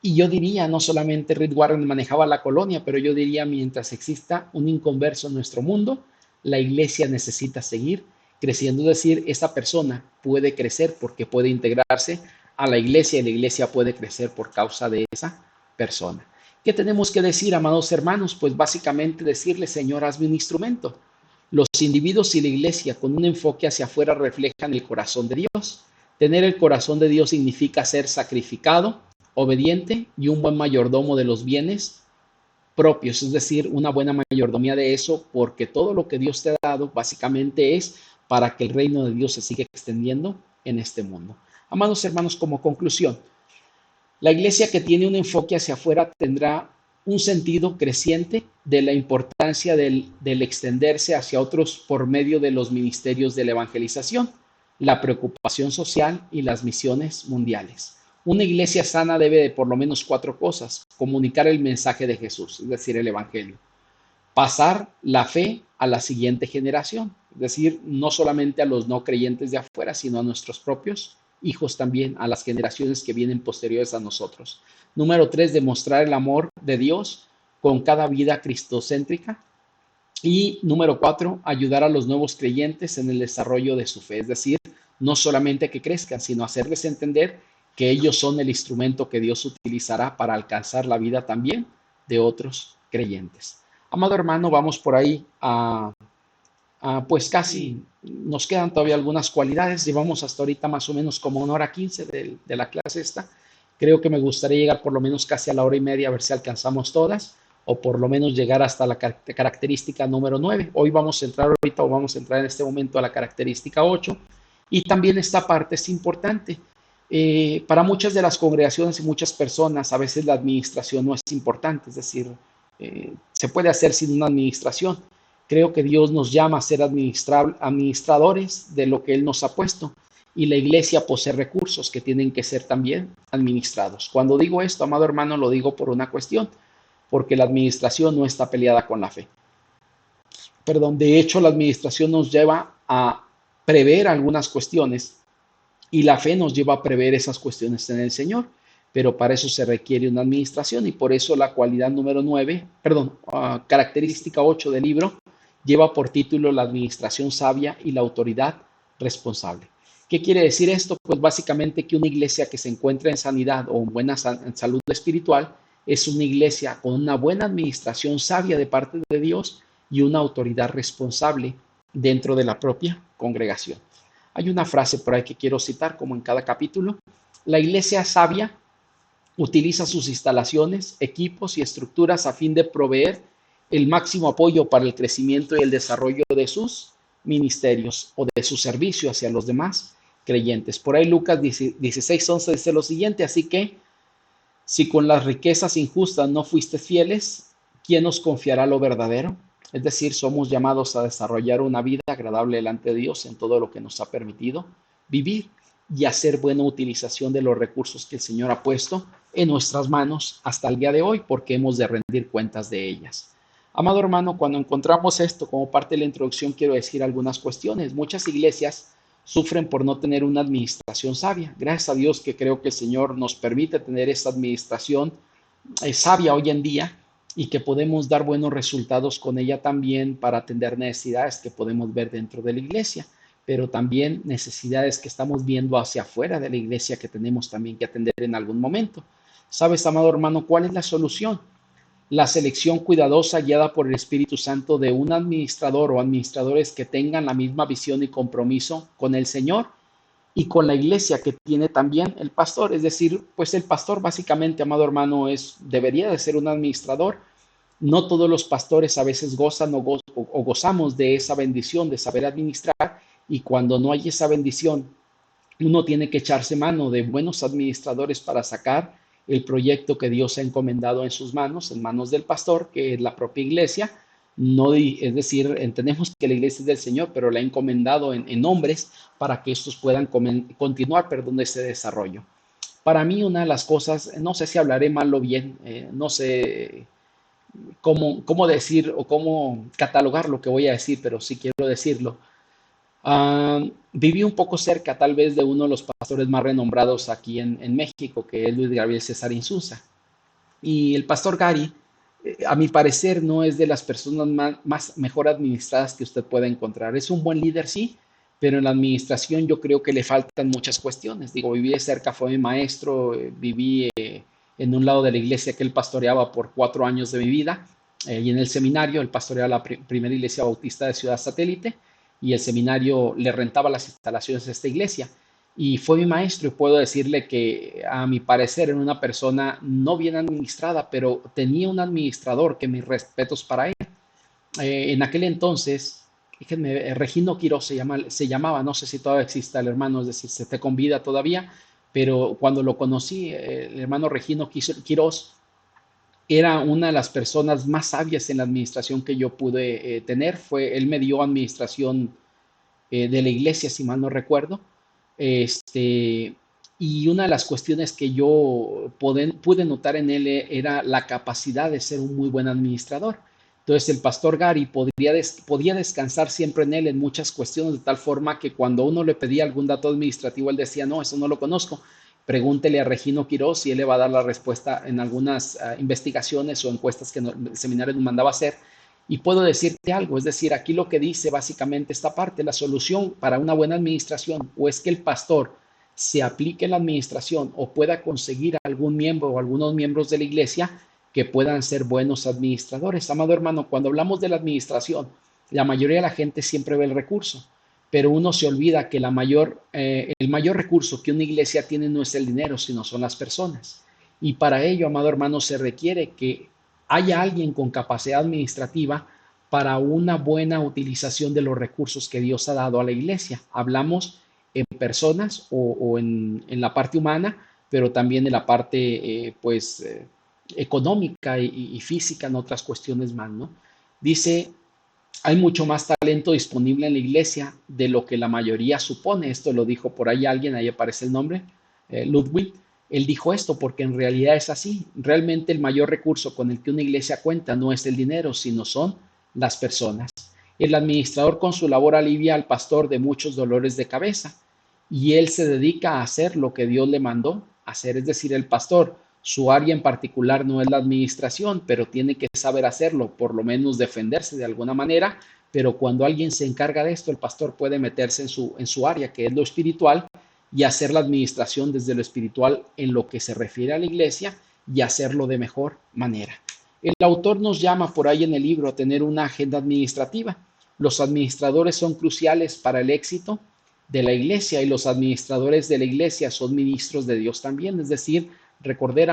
Y yo diría, no solamente Rick Warren manejaba la colonia, pero yo diría, mientras exista un inconverso en nuestro mundo, la iglesia necesita seguir creciendo. Es decir, esa persona puede crecer porque puede integrarse a la iglesia y la iglesia puede crecer por causa de esa persona. ¿Qué tenemos que decir, amados hermanos? Pues básicamente decirle, Señor, hazme un instrumento. Los individuos y la iglesia con un enfoque hacia afuera reflejan el corazón de Dios. Tener el corazón de Dios significa ser sacrificado, obediente y un buen mayordomo de los bienes propios, es decir, una buena mayordomía de eso, porque todo lo que Dios te ha dado básicamente es para que el reino de Dios se siga extendiendo en este mundo. Amados hermanos, como conclusión, la iglesia que tiene un enfoque hacia afuera tendrá un sentido creciente de la importancia del extenderse hacia otros por medio de los ministerios de la evangelización, la preocupación social y las misiones mundiales. Una iglesia sana debe de por lo menos 4 cosas: comunicar el mensaje de Jesús, es decir, el evangelio; pasar la fe a la siguiente generación, es decir, no solamente a los no creyentes de afuera, sino a nuestros propios hijos también, a las generaciones que vienen posteriores a nosotros. Número 3, demostrar el amor de Dios con cada vida cristocéntrica. Y número 4, ayudar a los nuevos creyentes en el desarrollo de su fe, es decir, no solamente que crezcan, sino hacerles entender que ellos son el instrumento que Dios utilizará para alcanzar la vida también de otros creyentes. Amado hermano, vamos por ahí pues casi nos quedan todavía algunas cualidades. Llevamos hasta ahorita más o menos como 1 hora 15 de la clase esta. Creo que me gustaría llegar por lo menos casi a la 1 y media, a ver si alcanzamos todas, o por lo menos llegar hasta la característica número 9. Hoy vamos a entrar ahorita, o vamos a entrar en este momento a la característica 8. Y también esta parte es importante. Para muchas de las congregaciones y muchas personas, a veces la administración no es importante, es decir, se puede hacer sin una administración. Creo que Dios nos llama a ser administradores de lo que Él nos ha puesto, y la iglesia posee recursos que tienen que ser también administrados. Cuando digo esto, amado hermano, lo digo por una cuestión, porque la administración no está peleada con la fe. Perdón, de hecho, la administración nos lleva a prever algunas cuestiones y la fe nos lleva a prever esas cuestiones en el Señor, pero para eso se requiere una administración, y por eso la cualidad número 9, característica 8 del libro, lleva por título la administración sabia y la autoridad responsable. ¿Qué quiere decir esto? Pues básicamente que una iglesia que se encuentra en sanidad o en buena salud espiritual es una iglesia con una buena administración sabia de parte de Dios y una autoridad responsable dentro de la propia congregación. Hay una frase por ahí que quiero citar, como en cada capítulo: la iglesia sabia utiliza sus instalaciones, equipos y estructuras a fin de proveer el máximo apoyo para el crecimiento y el desarrollo de sus ministerios o de su servicio hacia los demás creyentes. Por ahí Lucas 16:11 dice lo siguiente: así que si con las riquezas injustas no fuiste fieles, ¿quién nos confiará lo verdadero? Es decir, somos llamados a desarrollar una vida agradable delante de Dios en todo lo que nos ha permitido vivir, y hacer buena utilización de los recursos que el Señor ha puesto en nuestras manos hasta el día de hoy, porque hemos de rendir cuentas de ellas. Amado hermano, cuando encontramos esto como parte de la introducción, quiero decir algunas cuestiones. Muchas iglesias sufren por no tener una administración sabia. Gracias a Dios que creo que el Señor nos permite tener esta administración sabia hoy en día, y que podemos dar buenos resultados con ella también para atender necesidades que podemos ver dentro de la iglesia, pero también necesidades que estamos viendo hacia afuera de la iglesia que tenemos también que atender en algún momento. ¿Sabes, amado hermano, cuál es la solución? La selección cuidadosa, guiada por el Espíritu Santo, de un administrador o administradores que tengan la misma visión y compromiso con el Señor y con la iglesia que tiene también el pastor. Es decir, pues el pastor básicamente, amado hermano, debería de ser un administrador. No todos los pastores a veces gozan o gozamos de esa bendición de saber administrar, y cuando no hay esa bendición, uno tiene que echarse mano de buenos administradores para sacar el proyecto que Dios ha encomendado en sus manos, en manos del pastor, que es la propia iglesia. No, es decir, entendemos que la iglesia es del Señor, pero la ha encomendado en hombres para que estos puedan continuar, ese desarrollo. Para mí, una de las cosas, no sé si hablaré mal o bien, no sé cómo decir o cómo catalogar lo que voy a decir, pero sí quiero decirlo. Viví un poco cerca tal vez de uno de los pastores más renombrados aquí en México, que es Luis Gabriel César Insunza. Y el pastor Gary, a mi parecer, no es de las personas mejor administradas que usted pueda encontrar. Es un buen líder, sí, pero en la administración yo creo que le faltan muchas cuestiones. Digo, viví de cerca, fue mi maestro, viví en un lado de la iglesia que él pastoreaba por 4 años de mi vida, y en el seminario, él pastoreaba la primera iglesia bautista de Ciudad Satélite, y el seminario le rentaba las instalaciones de esta iglesia y fue mi maestro y puedo decirle que a mi parecer era una persona no bien administrada, pero tenía un administrador que mis respetos para él. En aquel entonces, fíjenme, Regino Quiroz se llamaba, no sé si todavía existe el hermano, es decir, se esté con vida todavía, pero cuando lo conocí, el hermano Regino Quiroz era una de las personas más sabias en la administración que yo pude tener. Él me dio administración de la iglesia, si mal no recuerdo. Este, y una de las cuestiones que yo pude notar en él era la capacidad de ser un muy buen administrador. Entonces el pastor Gary podía descansar siempre en él en muchas cuestiones, de tal forma que cuando uno le pedía algún dato administrativo, él decía, no, eso no lo conozco. Pregúntele a Regino Quiroz y él le va a dar la respuesta en algunas investigaciones o encuestas que el seminario nos mandaba hacer. Y puedo decirte algo, es decir, aquí lo que dice básicamente esta parte, la solución para una buena administración o es que el pastor se aplique en la administración o pueda conseguir algún miembro o algunos miembros de la iglesia que puedan ser buenos administradores. Amado hermano, cuando hablamos de la administración, la mayoría de la gente siempre ve el recurso, pero uno se olvida que el mayor recurso que una iglesia tiene no es el dinero, sino son las personas. Y para ello, amado hermano, se requiere que haya alguien con capacidad administrativa para una buena utilización de los recursos que Dios ha dado a la iglesia. Hablamos en personas o en la parte humana, pero también en la parte económica y física, en otras cuestiones más, ¿no? Dice, hay mucho más talento disponible en la iglesia de lo que la mayoría supone. Esto lo dijo por ahí alguien, ahí aparece el nombre, Ludwig. Él dijo esto porque en realidad es así. Realmente el mayor recurso con el que una iglesia cuenta no es el dinero, sino son las personas. El administrador con su labor alivia al pastor de muchos dolores de cabeza y él se dedica a hacer lo que Dios le mandó hacer. Es decir, el pastor, su área en particular no es la administración, pero tiene que saber hacerlo, por lo menos defenderse de alguna manera. Pero cuando alguien se encarga de esto, el pastor puede meterse en su área, que es lo espiritual, y hacer la administración desde lo espiritual en lo que se refiere a la iglesia y hacerlo de mejor manera. El autor nos llama por ahí en el libro a tener una agenda administrativa. Los administradores son cruciales para el éxito de la iglesia y los administradores de la iglesia son ministros de Dios también. Es decir, recordar,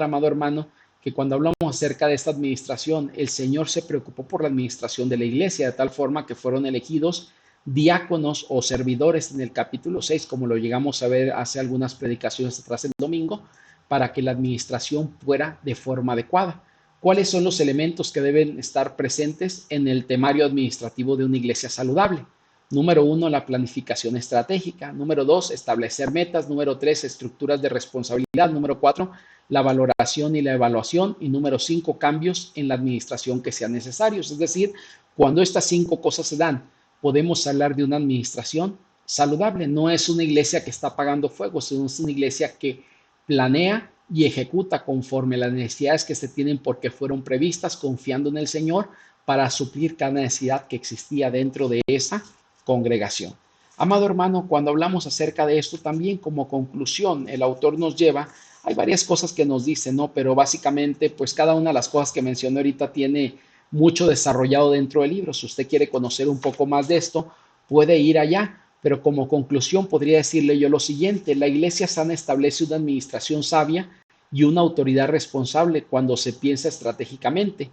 amado hermano, que cuando hablamos acerca de esta administración, el Señor se preocupó por la administración de la iglesia de tal forma que fueron elegidos diáconos o servidores en el capítulo 6, como lo llegamos a ver hace algunas predicaciones atrás el domingo, para que la administración fuera de forma adecuada. ¿Cuáles son los elementos que deben estar presentes en el temario administrativo de una iglesia saludable? Número 1, la planificación estratégica. Número 2, establecer metas. Número 3, estructuras de responsabilidad. Número 4, la valoración y la evaluación. Y número 5, cambios en la administración que sean necesarios. Es decir, cuando estas 5 cosas se dan, podemos hablar de una administración saludable. No es una iglesia que está apagando fuego, sino es una iglesia que planea y ejecuta conforme las necesidades que se tienen porque fueron previstas, confiando en el Señor para suplir cada necesidad que existía dentro de esa congregación. Amado hermano, cuando hablamos acerca de esto también como conclusión, el autor nos lleva, hay varias cosas que nos dice, ¿no? Pero básicamente, pues cada una de las cosas que mencioné ahorita tiene mucho desarrollado dentro del libro. Si usted quiere conocer un poco más de esto, puede ir allá. Pero como conclusión podría decirle yo lo siguiente, la iglesia sana establece una administración sabia y una autoridad responsable cuando se piensa estratégicamente.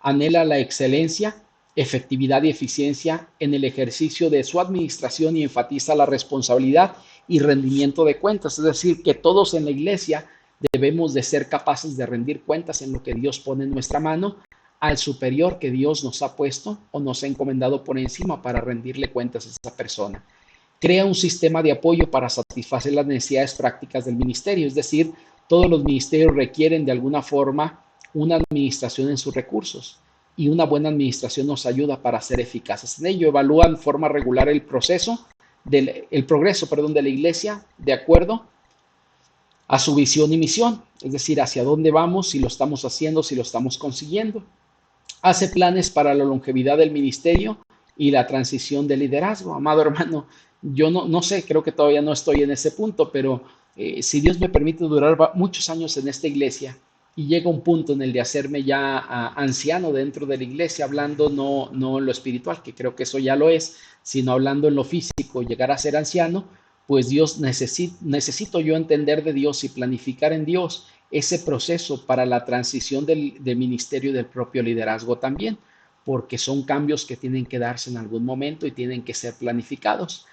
Anhela la excelencia, efectividad y eficiencia en el ejercicio de su administración y enfatiza la responsabilidad y rendimiento de cuentas. Es decir, que todos en la iglesia debemos de ser capaces de rendir cuentas en lo que Dios pone en nuestra mano al superior que Dios nos ha puesto o nos ha encomendado por encima para rendirle cuentas a esa persona. Crea un sistema de apoyo para satisfacer las necesidades prácticas del ministerio, es decir, todos los ministerios requieren de alguna forma una administración en sus recursos. y una buena administración nos ayuda para ser eficaces en ello. Evalúan de forma regular el progreso de la iglesia de acuerdo a su visión y misión, es decir, hacia dónde vamos, si lo estamos haciendo, si lo estamos consiguiendo. Hace planes para la longevidad del ministerio y la transición de liderazgo. Amado hermano, yo no sé, creo que todavía no estoy en ese punto, pero si Dios me permite durar muchos años en esta iglesia y llega un punto en el de hacerme ya anciano dentro de la iglesia, hablando no en lo espiritual, que creo que eso ya lo es, sino hablando en lo físico, llegar a ser anciano, pues Dios necesito yo entender de Dios y planificar en Dios ese proceso para la transición del ministerio y del propio liderazgo también, porque son cambios que tienen que darse en algún momento y tienen que ser planificados.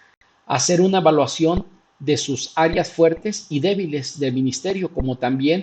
Hacer una evaluación de sus áreas fuertes y débiles del ministerio, como también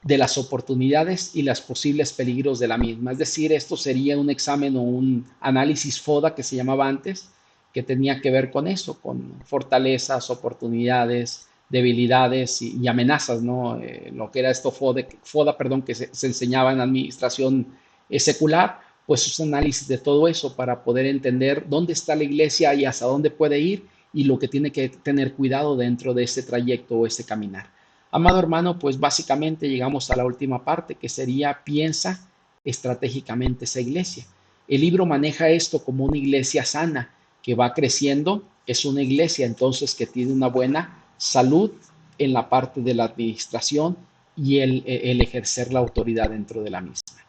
de las oportunidades y los posibles peligros de la misma. Es decir, esto sería un examen o un análisis FODA que se llamaba antes, que tenía que ver con eso, con fortalezas, oportunidades, debilidades y amenazas, ¿no? Lo que era esto FODA, perdón, que se enseñaba en administración secular, pues es un análisis de todo eso para poder entender dónde está la iglesia y hasta dónde puede ir y lo que tiene que tener cuidado dentro de ese trayecto o ese caminar. Amado hermano, pues básicamente llegamos a la última parte, que sería piensa estratégicamente esa iglesia. El libro maneja esto como una iglesia sana que va creciendo, es una iglesia entonces que tiene una buena salud en la parte de la administración y el ejercer la autoridad dentro de la misma.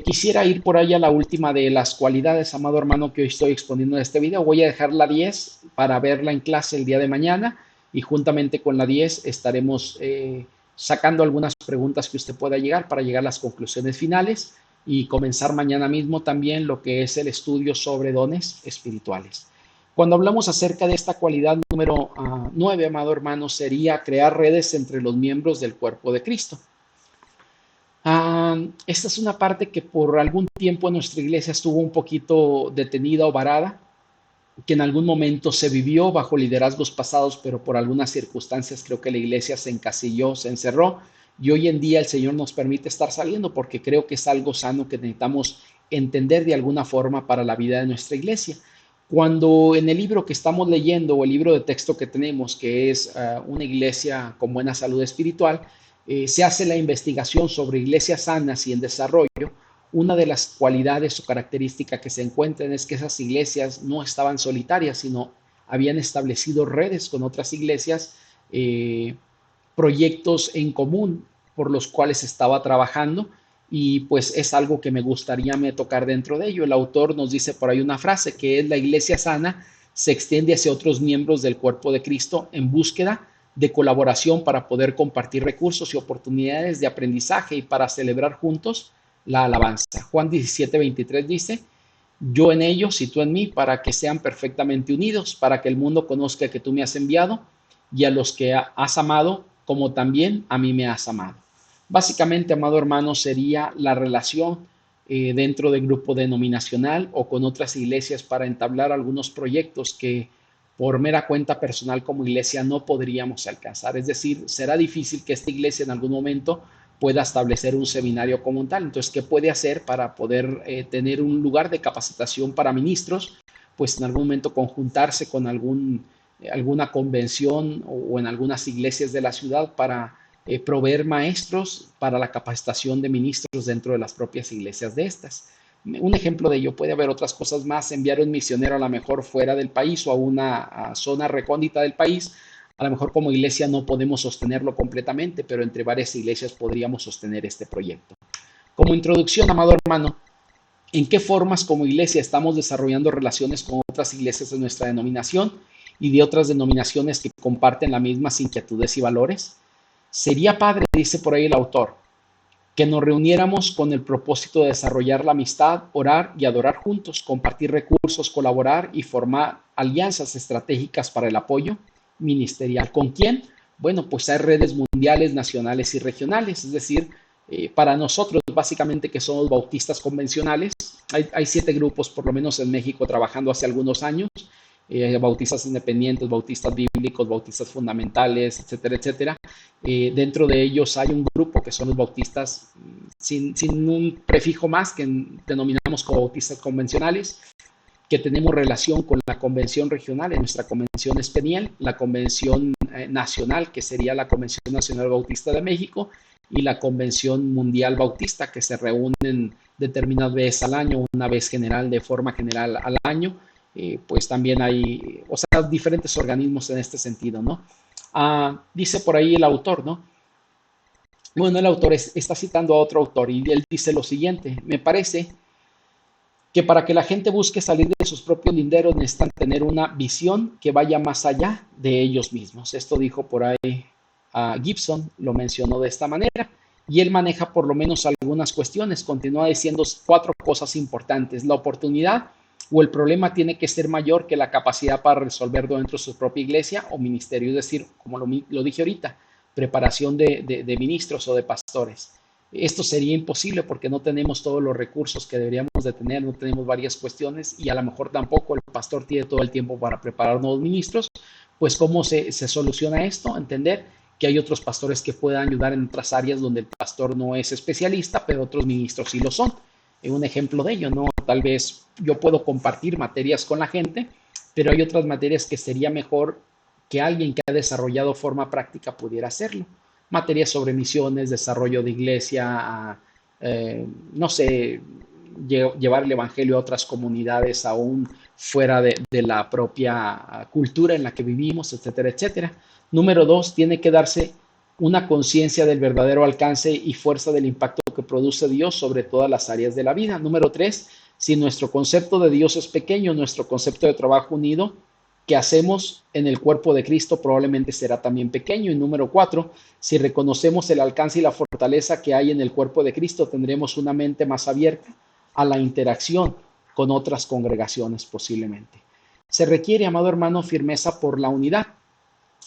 Quisiera ir por ahí a la última de las cualidades, amado hermano, que hoy estoy exponiendo en este video. Voy a dejar la 10 para verla en clase el día de mañana y juntamente con la 10 estaremos sacando algunas preguntas que usted pueda llegar para llegar a las conclusiones finales y comenzar mañana mismo también lo que es el estudio sobre dones espirituales. Cuando hablamos acerca de esta cualidad número 9, amado hermano, sería crear redes entre los miembros del cuerpo de Cristo. Esta es una parte que por algún tiempo en nuestra iglesia estuvo un poquito detenida o varada, que en algún momento se vivió bajo liderazgos pasados, pero por algunas circunstancias creo que la iglesia se encasilló, se encerró, y hoy en día el Señor nos permite estar saliendo porque creo que es algo sano que necesitamos entender de alguna forma para la vida de nuestra iglesia. Cuando en el libro que estamos leyendo o el libro de texto que tenemos, que es una iglesia con buena salud espiritual, se hace la investigación sobre iglesias sanas y en desarrollo, una de las cualidades o características que se encuentran es que esas iglesias no estaban solitarias, sino habían establecido redes con otras iglesias, proyectos en común por los cuales estaba trabajando, y pues es algo que me gustaría tocar dentro de ello. El autor nos dice por ahí una frase que es: la iglesia sana se extiende hacia otros miembros del cuerpo de Cristo en búsqueda de colaboración para poder compartir recursos y oportunidades de aprendizaje y para celebrar juntos la alabanza. Juan 17:23 dice: yo en ellos y tú en mí, para que sean perfectamente unidos, para que el mundo conozca que tú me has enviado y a los que has amado, como también a mí me has amado. Básicamente, amado hermano, sería la relación dentro del grupo denominacional o con otras iglesias para entablar algunos proyectos que por mera cuenta personal como iglesia no podríamos alcanzar. Es decir, será difícil que esta iglesia en algún momento pueda establecer un seminario como tal. Entonces, ¿qué puede hacer para poder tener un lugar de capacitación para ministros? Pues en algún momento conjuntarse con alguna convención o en algunas iglesias de la ciudad para proveer maestros para la capacitación de ministros dentro de las propias iglesias de estas. Un ejemplo de ello, puede haber otras cosas más: enviar un misionero a lo mejor fuera del país o a una zona recóndita del país. A lo mejor como iglesia no podemos sostenerlo completamente, pero entre varias iglesias podríamos sostener este proyecto. Como introducción, amado hermano, ¿en qué formas como iglesia estamos desarrollando relaciones con otras iglesias de nuestra denominación y de otras denominaciones que comparten las mismas inquietudes y valores? Sería padre, dice por ahí el autor, que nos reuniéramos con el propósito de desarrollar la amistad, orar y adorar juntos, compartir recursos, colaborar y formar alianzas estratégicas para el apoyo ministerial. ¿Con quién? Bueno, pues hay redes mundiales, nacionales y regionales. Es decir, para nosotros, básicamente, que somos bautistas convencionales, hay 7 grupos, por lo menos en México, trabajando hace algunos años, bautistas independientes, bautistas bíblicos, bautistas fundamentales, etcétera, etcétera. Dentro de ellos hay un grupo que son los bautistas sin un prefijo más que denominamos como bautistas convencionales, que tenemos relación con la convención regional. En nuestra convención es PENIEL, la convención nacional, que sería la Convención Nacional Bautista de México, y la Convención Mundial Bautista, que se reúnen determinadas veces al año, una vez general, de forma general al año. Pues también hay, o sea, diferentes organismos en este sentido, ¿no? Dice por ahí el autor, ¿no? Bueno, el autor está citando a otro autor y él dice lo siguiente: me parece que para que la gente busque salir de sus propios linderos necesitan tener una visión que vaya más allá de ellos mismos. Esto dijo por ahí Gibson, lo mencionó de esta manera, y él maneja por lo menos algunas cuestiones. Continúa diciendo 4 cosas importantes. La oportunidad o el problema tiene que ser mayor que la capacidad para resolverlo dentro de su propia iglesia o ministerio, es decir, como lo dije ahorita, preparación de ministros o de pastores. Esto sería imposible porque no tenemos todos los recursos que deberíamos de tener, no tenemos varias cuestiones y a lo mejor tampoco el pastor tiene todo el tiempo para preparar nuevos ministros. Pues ¿cómo se soluciona esto? Entender que hay otros pastores que puedan ayudar en otras áreas donde el pastor no es especialista, pero otros ministros sí lo son. Un ejemplo de ello, ¿no? Tal vez yo puedo compartir materias con la gente, pero hay otras materias que sería mejor que alguien que ha desarrollado forma práctica pudiera hacerlo. Materias sobre misiones, desarrollo de iglesia, no sé, llevar el evangelio a otras comunidades aún fuera de la propia cultura en la que vivimos, etcétera, etcétera. Número 2, tiene que darse una conciencia del verdadero alcance y fuerza del impacto que produce Dios sobre todas las áreas de la vida. Número 3, si nuestro concepto de Dios es pequeño, nuestro concepto de trabajo unido que hacemos en el cuerpo de Cristo probablemente será también pequeño. Y número 4, si reconocemos el alcance y la fortaleza que hay en el cuerpo de Cristo, tendremos una mente más abierta a la interacción con otras congregaciones posiblemente. Se requiere, amado hermano, firmeza por la unidad.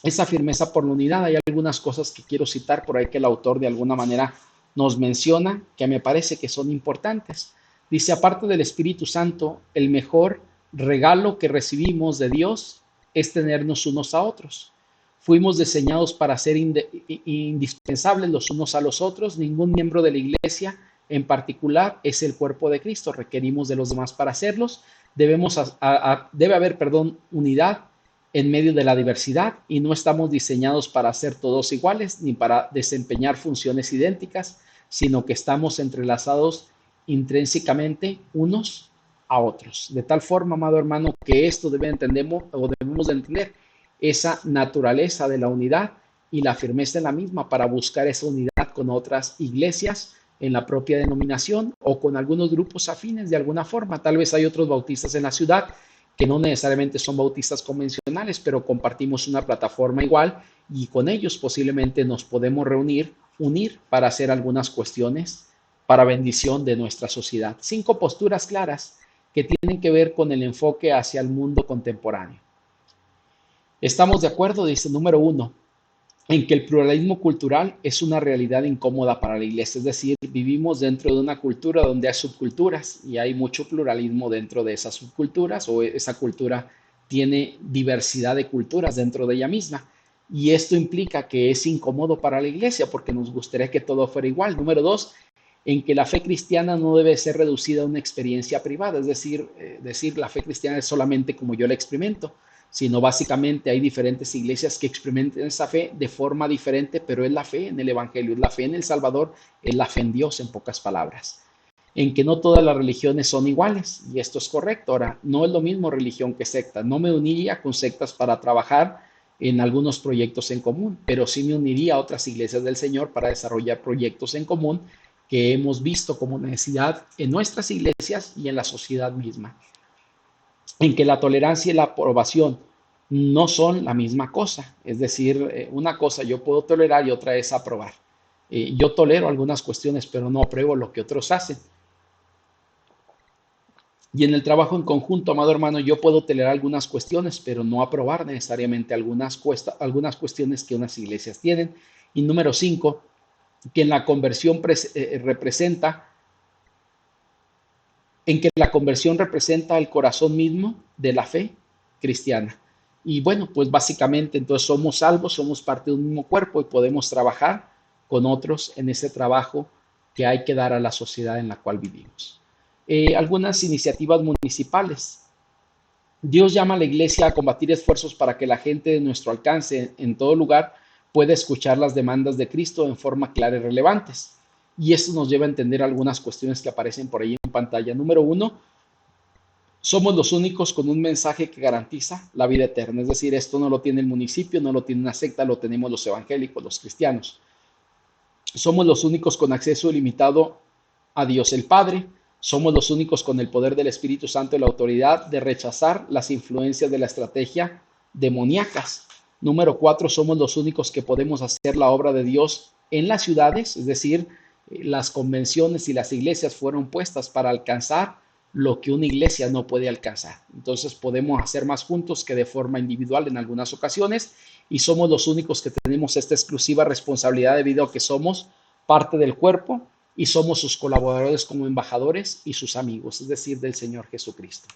Esa firmeza por la unidad, hay algunas cosas que quiero citar por ahí que el autor de alguna manera nos menciona que me parece que son importantes. Dice, aparte del Espíritu Santo, el mejor regalo que recibimos de Dios es tenernos unos a otros. Fuimos diseñados para ser indispensables los unos a los otros. Ningún miembro de la iglesia en particular es el cuerpo de Cristo. Requerimos de los demás para hacerlos. Debe haber, unidad en medio de la diversidad y no estamos diseñados para ser todos iguales ni para desempeñar funciones idénticas, sino que estamos entrelazados intrínsecamente unos a otros. De tal forma, amado hermano, que esto debemos de entender esa naturaleza de la unidad y la firmeza en la misma para buscar esa unidad con otras iglesias en la propia denominación o con algunos grupos afines de alguna forma. Tal vez hay otros bautistas en la ciudad que no necesariamente son bautistas convencionales, pero compartimos una plataforma igual y con ellos posiblemente nos podemos unir para hacer algunas cuestiones para bendición de nuestra sociedad. 5 posturas claras que tienen que ver con el enfoque hacia el mundo contemporáneo. Estamos de acuerdo, dice, número 1, en que el pluralismo cultural es una realidad incómoda para la iglesia, es decir, vivimos dentro de una cultura donde hay subculturas y hay mucho pluralismo dentro de esas subculturas o esa cultura tiene diversidad de culturas dentro de ella misma y esto implica que es incómodo para la iglesia porque nos gustaría que todo fuera igual. Número 2, en que la fe cristiana no debe ser reducida a una experiencia privada, es decir, la fe cristiana es solamente como yo la experimento, sino básicamente hay diferentes iglesias que experimentan esa fe de forma diferente, pero es la fe en el Evangelio, es la fe en el Salvador, es la fe en Dios, en pocas palabras. En que no todas las religiones son iguales, y esto es correcto. Ahora, no es lo mismo religión que secta. No me uniría con sectas para trabajar en algunos proyectos en común, pero sí me uniría a otras iglesias del Señor para desarrollar proyectos en común que hemos visto como necesidad en nuestras iglesias y en la sociedad misma. En que la tolerancia y la aprobación no son la misma cosa. Es decir, una cosa yo puedo tolerar y otra es aprobar. Yo tolero algunas cuestiones, pero no apruebo lo que otros hacen. Y en el trabajo en conjunto, amado hermano, yo puedo tolerar algunas cuestiones, pero no aprobar necesariamente algunas cuestiones que unas iglesias tienen. Y número 5, que en la conversión representa el corazón mismo de la fe cristiana. Y bueno, pues básicamente entonces somos salvos, somos parte de un mismo cuerpo y podemos trabajar con otros en ese trabajo que hay que dar a la sociedad en la cual vivimos. Algunas iniciativas municipales. Dios llama a la iglesia a combatir esfuerzos para que la gente de nuestro alcance en todo lugar pueda escuchar las demandas de Cristo en forma clara y relevantes. Y esto nos lleva a entender algunas cuestiones que aparecen por ahí en pantalla. Número uno, somos los únicos con un mensaje que garantiza la vida eterna. Es decir, esto no lo tiene el municipio, no lo tiene una secta, lo tenemos los evangélicos, los cristianos. Somos los únicos con acceso ilimitado a Dios el Padre. Somos los únicos con el poder del Espíritu Santo y la autoridad de rechazar las influencias de la estrategia demoníacas. Número 4, somos los únicos que podemos hacer la obra de Dios en las ciudades, es decir, las convenciones y las iglesias fueron puestas para alcanzar lo que una iglesia no puede alcanzar. Entonces podemos hacer más juntos que de forma individual en algunas ocasiones y somos los únicos que tenemos esta exclusiva responsabilidad debido a que somos parte del cuerpo y somos sus colaboradores como embajadores y sus amigos, es decir, del Señor Jesucristo.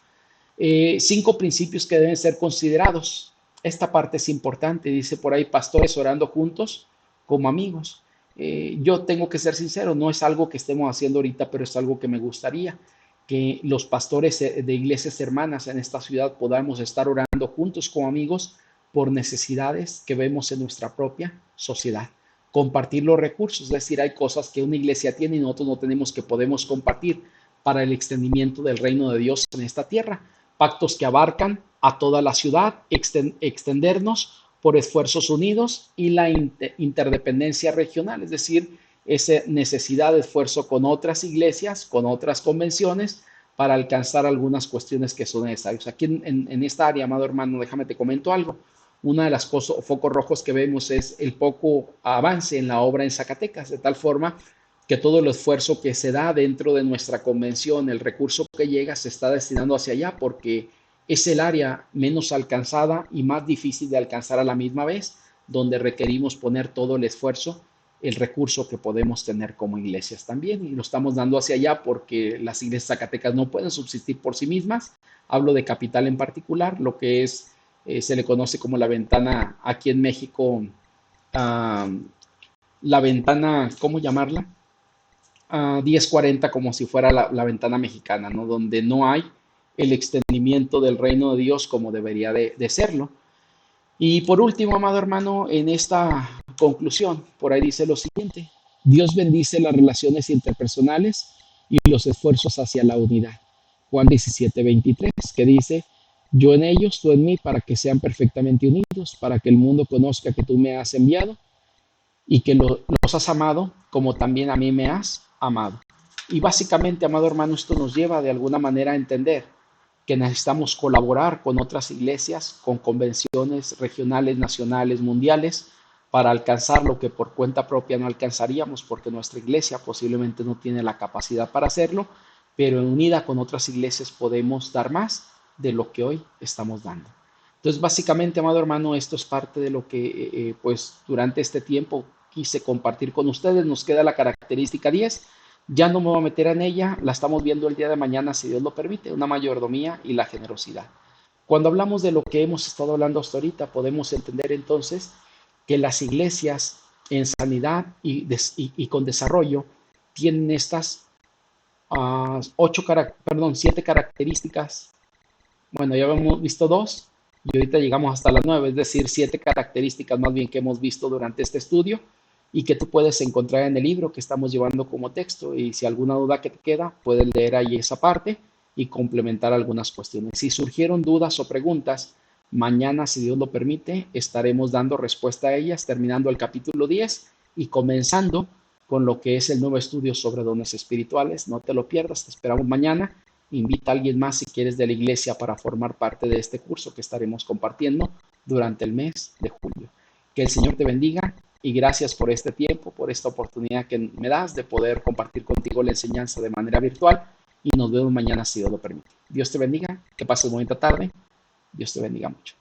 5 principios que deben ser considerados. Esta parte es importante, dice por ahí, pastores orando juntos como amigos. Yo tengo que ser sincero, no es algo que estemos haciendo ahorita, pero es algo que me gustaría, que los pastores de iglesias hermanas en esta ciudad podamos estar orando juntos como amigos por necesidades que vemos en nuestra propia sociedad. Compartir los recursos, es decir, hay cosas que una iglesia tiene y nosotros no tenemos que podemos compartir para el extendimiento del reino de Dios en esta tierra. Pactos que abarcan a toda la ciudad, extendernos por esfuerzos unidos y la interdependencia regional, es decir, esa necesidad de esfuerzo con otras iglesias, con otras convenciones, para alcanzar algunas cuestiones que son necesarias. Aquí en esta área, amado hermano, déjame te comento algo. Una de las cosas, focos rojos que vemos es el poco avance en la obra en Zacatecas, de tal forma que todo el esfuerzo que se da dentro de nuestra convención, el recurso que llega, se está destinando hacia allá porque es el área menos alcanzada y más difícil de alcanzar a la misma vez, donde requerimos poner todo el esfuerzo, el recurso que podemos tener como iglesias también, y lo estamos dando hacia allá porque las iglesias zacatecas no pueden subsistir por sí mismas. Hablo de Capital en particular, lo que es se le conoce como la ventana aquí en México, la ventana, ¿cómo llamarla? 1040, como si fuera la ventana mexicana, ¿no? Donde no hay el extendimiento del reino de Dios como debería de serlo. Y por último, amado hermano, en esta conclusión, por ahí dice lo siguiente: Dios bendice las relaciones interpersonales y los esfuerzos hacia la unidad. Juan 17:23, que dice: yo en ellos, tú en mí, para que sean perfectamente unidos, para que el mundo conozca que tú me has enviado y que los has amado como también a mí me has amado. Y básicamente, amado hermano, esto nos lleva de alguna manera a entender que necesitamos colaborar con otras iglesias, con convenciones regionales, nacionales, mundiales, para alcanzar lo que por cuenta propia no alcanzaríamos, porque nuestra iglesia posiblemente no tiene la capacidad para hacerlo, pero unida con otras iglesias podemos dar más de lo que hoy estamos dando. Entonces, básicamente, amado hermano, esto es parte de lo que pues durante este tiempo quise compartir con ustedes. Nos queda la característica 10. Ya no me voy a meter en ella, la estamos viendo el día de mañana, si Dios lo permite, una mayordomía y la generosidad. Cuando hablamos de lo que hemos estado hablando hasta ahorita, podemos entender entonces que las iglesias en sanidad y con desarrollo tienen estas 7 características. Bueno, ya hemos visto 2 y ahorita llegamos hasta las 9, es decir, 7 características más bien que hemos visto durante este estudio y que tú puedes encontrar en el libro que estamos llevando como texto, y si alguna duda que te queda, puedes leer ahí esa parte y complementar algunas cuestiones. Si surgieron dudas o preguntas, mañana, si Dios lo permite, estaremos dando respuesta a ellas, terminando el capítulo 10 y comenzando con lo que es el nuevo estudio sobre dones espirituales. No te lo pierdas, te esperamos mañana. Invita a alguien más si quieres de la iglesia para formar parte de este curso que estaremos compartiendo durante el mes de julio. Que el Señor te bendiga y gracias por este tiempo, por esta oportunidad que me das de poder compartir contigo la enseñanza de manera virtual, y nos vemos mañana si Dios lo permite. Dios te bendiga, que pases bonita tarde. Dios te bendiga mucho.